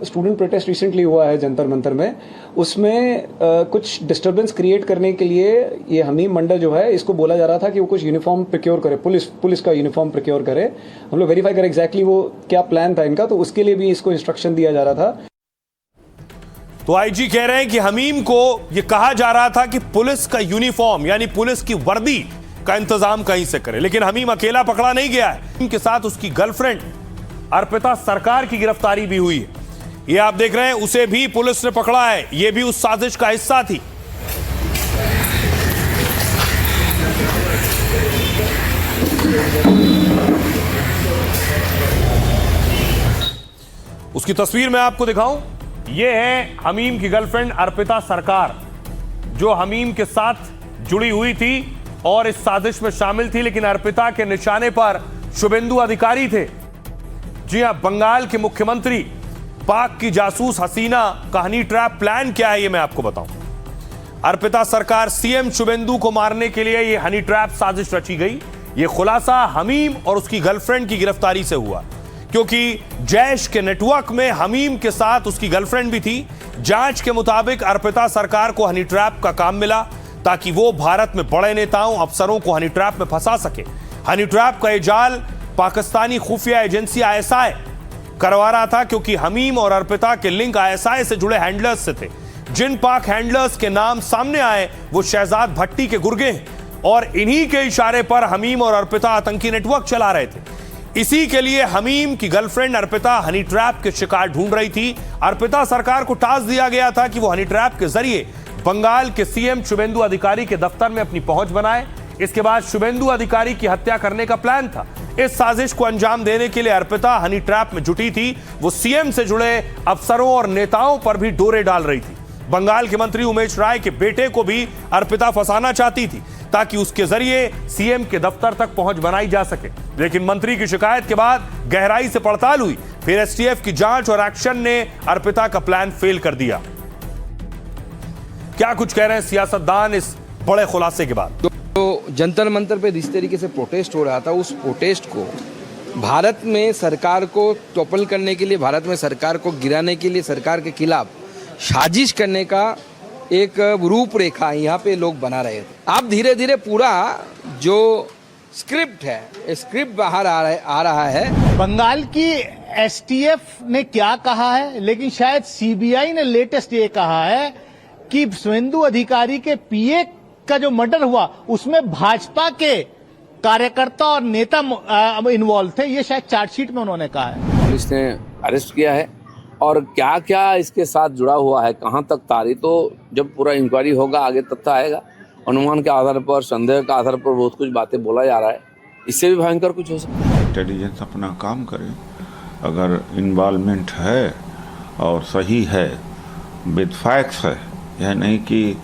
स्टूडेंट प्रोटेस्ट रिसेंटली हुआ है जंतर मंतर में, उसमें कुछ डिस्टर्बेंस क्रिएट करने के लिए ये हमीम मंडल जो है इसको बोला जा रहा था कि वो कुछ यूनिफॉर्म प्रोक्योर करे, पुलिस का यूनिफॉर्म प्रोक्योर करे। हम लोग वेरीफाई करें एग्जैक्टली वो क्या प्लान था इनका, तो उसके लिए भी इसको इंस्ट्रक्शन दिया जा रहा था। तो आईजी कह रहे हैं कि हमीम को यह कहा जा रहा था कि पुलिस का यूनिफॉर्म यानी पुलिस की वर्दी का इंतजाम कहीं से करे, लेकिन हमीम अकेला पकड़ा नहीं गया है। इनके साथ उसकी गर्लफ्रेंड अर्पिता सरकार की गिरफ्तारी भी हुई है। ये आप देख रहे हैं, उसे भी पुलिस ने पकड़ा है। यह भी उस साजिश का हिस्सा थी। उसकी तस्वीर मैं आपको दिखाऊं। यह है हमीम की गर्लफ्रेंड अर्पिता सरकार, जो हमीम के साथ जुड़ी हुई थी और इस साजिश में शामिल थी, लेकिन अर्पिता के निशाने पर शुभेंदु अधिकारी थे। जी हां, बंगाल के मुख्यमंत्री पाक की जासूस हसीना का हनी ट्रैप प्लान क्या है, ये मैं आपको बताऊं। अर्पिता सरकार सीएम शुभेंदु को मारने के लिए ये हनी ट्रैप साजिश रची गई। ये खुलासा हमीम और उसकी गर्लफ्रेंड की गिरफ्तारी से हुआ, क्योंकि जैश के नेटवर्क में हमीम के साथ उसकी गर्लफ्रेंड भी थी। जांच के मुताबिक अर्पिता सरकार को हनी ट्रैप का काम मिला ताकि वो भारत में बड़े नेताओं अफसरों को हनी ट्रैप में फंसा सके। हनी ट्रैप का ये जाल पाकिस्तानी खुफिया एजेंसी आईएसआई करवा रहा था, क्योंकि हमीम और अर्पिता के लिंक आईएसआई से जुड़े हैंडलर्स से थे। जिन पाक हैंडलर्स के नाम सामने आए वो शहजाद भट्टी के गुर्गे हैं और इन्हीं के इशारे पर हमीम और अर्पिता आतंकी नेटवर्क चला रहे थे। इसी के लिए हमीम की गर्लफ्रेंड अर्पिता हनी ट्रैप के शिकार ढूंढ रही थी। अर्पिता सरकार को टास्क दिया गया था कि वो हनी ट्रैप के जरिए बंगाल के सीएम शुभेंदु अधिकारी के दफ्तर में अपनी पहुंच बनाए। इसके बाद शुभेंदु अधिकारी की हत्या करने का प्लान था। इस साजिश को अंजाम देने के लिए अर्पिता हनी ट्रैप में जुटी थी। वो सीएम से जुड़े अफसरों और नेताओं पर भी डोरे डाल रही थी। बंगाल के मंत्री उमेश राय के बेटे को भी अर्पिता फंसाना चाहती थी ताकि उसके जरिए सीएम के दफ्तर तक पहुंच बनाई जा सके। लेकिन मंत्री की शिकायत के बाद गहराई से पड़ताल हुई, फिर एसटीएफ की जांच और एक्शन ने अर्पिता का प्लान फेल कर दिया। क्या कुछ कह रहे हैं सियासतदान इस बड़े खुलासे के बाद? तो जंतर मंतर पे जिस तरीके से प्रोटेस्ट हो रहा था, उस प्रोटेस्ट को भारत में सरकार को टॉपल करने के लिए, भारत में सरकार को गिराने के लिए, सरकार के खिलाफ साजिश करने का एक रूपरेखा यहाँ पे लोग बना रहे थे। अब धीरे धीरे पूरा जो स्क्रिप्ट है, स्क्रिप्ट बाहर आ रहा है। बंगाल की एसटीएफ ने क्या कहा है, लेकिन शायद सीबीआई ने लेटेस्ट ये कहा है कि शुभेंदु अधिकारी के पीए का जो मर्डर हुआ उसमें भाजपा के कार्यकर्ता और नेता इन्वॉल्व थे। ये शायद चार्जशीट में उन्होंने कहा है। पुलिस ने अरेस्ट किया है और क्या क्या इसके साथ जुड़ा हुआ है, कहां तक तारीख, तो जब पूरा इंक्वायरी होगा आगे तथ्य आएगा। अनुमान के आधार पर, संदेह के आधार पर बहुत कुछ बातें बोला जा रहा है। इससे भी भयंकर कुछ हो सकता है। इंटेलिजेंस अपना काम करे, अगर इन्वॉल्वमेंट है और सही है, विद फैक्ट्स है, यह नहीं कि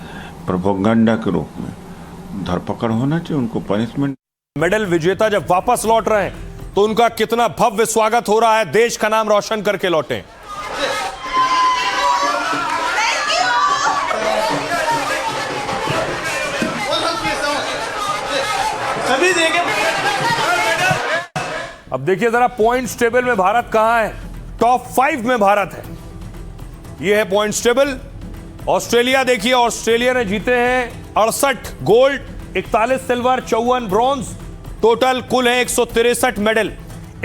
प्रोपेगेंडा के रूप में धरपकड़ होना चाहिए, उनको पनिशमेंट। मेडल विजेता जब वापस लौट रहे हैं तो उनका कितना भव्य स्वागत हो रहा है। देश का नाम रोशन करके लौटे। अब देखिए जरा पॉइंट्स टेबल में भारत कहां है। टॉप 5 में भारत है। यह है पॉइंट्स टेबल। ऑस्ट्रेलिया देखिए, ऑस्ट्रेलिया ने जीते हैं 68 गोल्ड, 41 सिल्वर, 54 ब्रॉन्ज, टोटल कुल है 163 मेडल।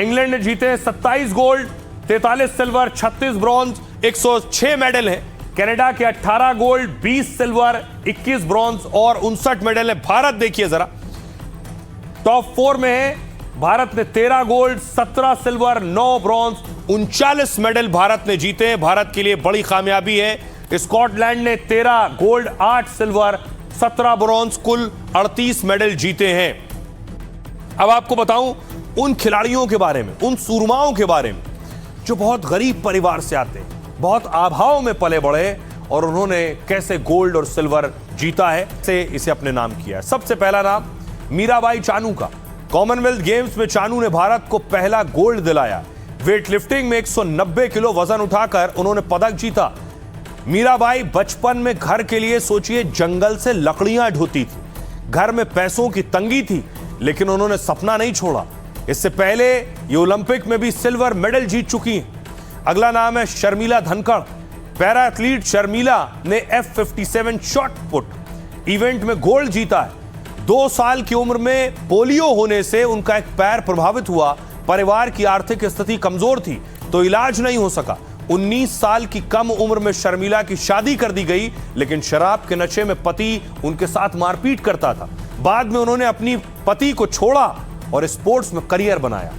इंग्लैंड ने जीते हैं 27 गोल्ड, 43 सिल्वर, 36 ब्रॉन्ज, 106 मेडल है। कनाडा के 18 गोल्ड, 20 सिल्वर, 21 ब्रॉन्ज और 59 मेडल है। भारत देखिए जरा टॉप 4 में है। भारत ने 13 gold, 17 silver, 9 bronze, 39 medal Bharat ने जीते हैं। भारत के लिए बड़ी कामयाबी है। स्कॉटलैंड ने 13 गोल्ड, 8 सिल्वर, 17 ब्रॉन्ज, कुल 38 मेडल जीते हैं। अब आपको बताऊं उन खिलाड़ियों के बारे में, उन सूरमाओं के बारे में जो बहुत गरीब परिवार से आते हैं, बहुत अभाव में पले बढ़े और उन्होंने कैसे गोल्ड और सिल्वर जीता है, से इसे अपने नाम किया है। सबसे पहला नाम मीराबाई चानू का। कॉमनवेल्थ गेम्स में चानू ने भारत को पहला गोल्ड दिलाया। वेट लिफ्टिंग में 190 किलो वजन उठाकर उन्होंने पदक जीता। मीराबाई बचपन में घर के लिए सोचिए जंगल से लकड़ियां ढोती थी। घर में पैसों की तंगी थी, लेकिन उन्होंने सपना नहीं छोड़ा। इससे पहले ये ओलंपिक में भी सिल्वर मेडल जीत चुकी हैं। अगला नाम है शर्मिला धनखड़। पैरा एथलीट शर्मिला ने F57 शॉट पुट इवेंट में गोल्ड जीता है। 2 साल की उम्र में पोलियो होने से उनका एक पैर प्रभावित हुआ। परिवार की आर्थिक स्थिति कमजोर थी तो इलाज नहीं हो सका। 19 साल की कम उम्र में शर्मिला की शादी कर दी गई, लेकिन शराब के नशे में पति उनके साथ मारपीट करता था। बाद में उन्होंने अपनी पति को छोड़ा और स्पोर्ट्स में करियर बनाया।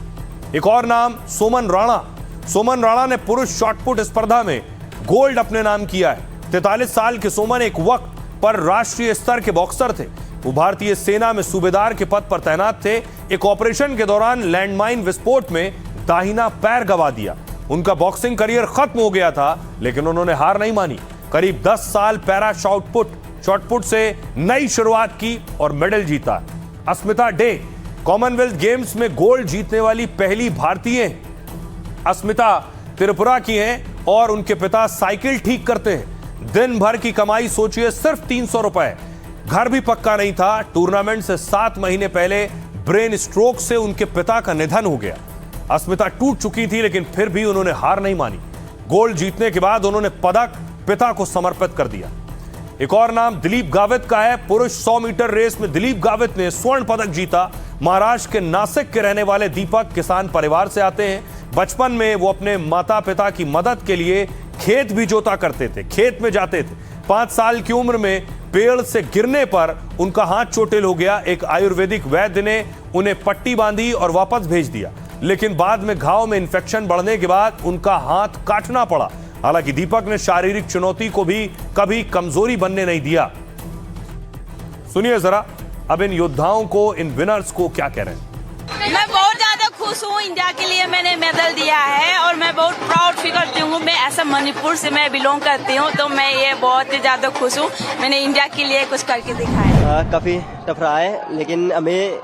एक और नाम सोमन राणा। सोमन राणा ने पुरुष शॉटपुट स्पर्धा में गोल्ड अपने नाम किया है। 43 साल के सोमन एक वक्त पर राष्ट्रीय स्तर के बॉक्सर थे। वो भारतीय सेना में सूबेदार के पद पर तैनात थे। एक ऑपरेशन के दौरान लैंडमाइन विस्फोट में दाहिना पैर गंवा दिया। उनका बॉक्सिंग करियर खत्म हो गया था, लेकिन उन्होंने हार नहीं मानी। करीब 10 साल पैरा शॉटपुट शॉटपुट से नई शुरुआत की और मेडल जीता। अस्मिता डे कॉमनवेल्थ गेम्स में गोल्ड जीतने वाली पहली भारतीय हैं। अस्मिता त्रिपुरा की हैं और उनके पिता साइकिल ठीक करते हैं। दिन भर की कमाई सोचिए सिर्फ 300 रुपए। घर भी पक्का नहीं था। टूर्नामेंट से 7 महीने पहले ब्रेन स्ट्रोक से उनके पिता का निधन हो गया। अस्मिता टूट चुकी थी, लेकिन फिर भी उन्होंने हार नहीं मानी। गोल्ड जीतने के बाद उन्होंने पदक पिता को समर्पित कर दिया। एक और नाम दिलीप गावित का है। पुरुष 100 मीटर रेस में दिलीप गावित ने स्वर्ण पदक जीता। महाराष्ट्र के नासिक के रहने वाले दीपक किसान परिवार से आते हैं। बचपन में वो अपने माता पिता की मदद के लिए खेत भी जोता करते थे, खेत में जाते थे। 5 साल की उम्र में पेड़ से गिरने पर उनका हाथ चोटिल हो गया। एक आयुर्वेदिक वैद्य ने उन्हें पट्टी बांधी और वापस भेज दिया, लेकिन बाद में घाव में इंफेक्शन बढ़ने के बाद उनका हाथ काटना पड़ा। हालांकि दीपक ने शारीरिक चुनौती को भी कभी कमजोरी बनने नहीं दिया। सुनिए जरा अब इन योद्धाओं को, इन विनर्स को क्या कह रहे हैं। मैं बहुत ज्यादा खुश हूँ। इंडिया के लिए मैंने मेडल दिया है और मैं बहुत प्राउड फील करती हूँ। मैं ऐसा मणिपुर से मैं बिलोंग करती हूँ, तो मैं ये बहुत ही ज्यादा खुश हूँ। मैंने इंडिया के लिए कुछ करके दिखाया। काफी टफ रहा है, लेकिन हमें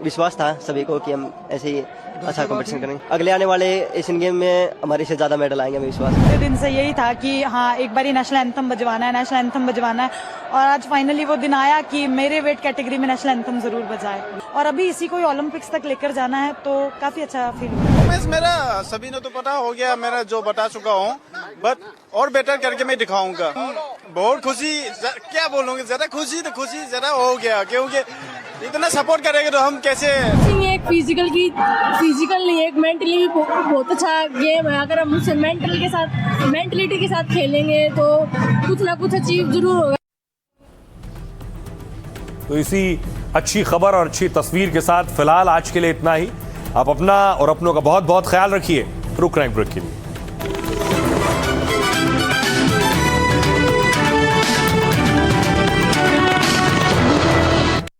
विश्वास था सभी को कि हम ऐसे ही अच्छा कंपटीशन करेंगे। अगले आने वाले एशियन गेम में हमारे से ज्यादा मेडल आएंगे, हमें विश्वास है। दिन से यही था कि हाँ, एक बार नेशनल एंथम बजवाना है, नेशनल एंथम बजवाना है। और आज फाइनली वो दिन आया कि मेरे वेट कैटेगरी में नेशनल एंथम जरूर बजाए। और अभी इसी को ओलंपिक्स तक लेकर जाना है, तो काफी अच्छा फील हुआ। मेरा सभी ने तो पता हो गया, मेरा जो बता चुका हूँ, बट और बेटर करके मैं दिखाऊंगा। बहुत खुशी, क्या बोलूँगी, ज्यादा खुशी ज्यादा हो गया, क्योंकि इतना सपोर्ट करेंगे तो हम कैसे। एक फिजिकल नहीं, एक मेंटली भी बहुत अच्छा गेम है। अगर हम उससे मेंटलिटी के साथ खेलेंगे तो कुछ ना कुछ अचीव जरूर होगा। तो इसी अच्छी खबर और अच्छी तस्वीर के साथ फिलहाल आज के लिए इतना ही। आप अपना और अपनों का बहुत बहुत ख्याल रखिए। रुक रहे हैं ब्रेक के लिए।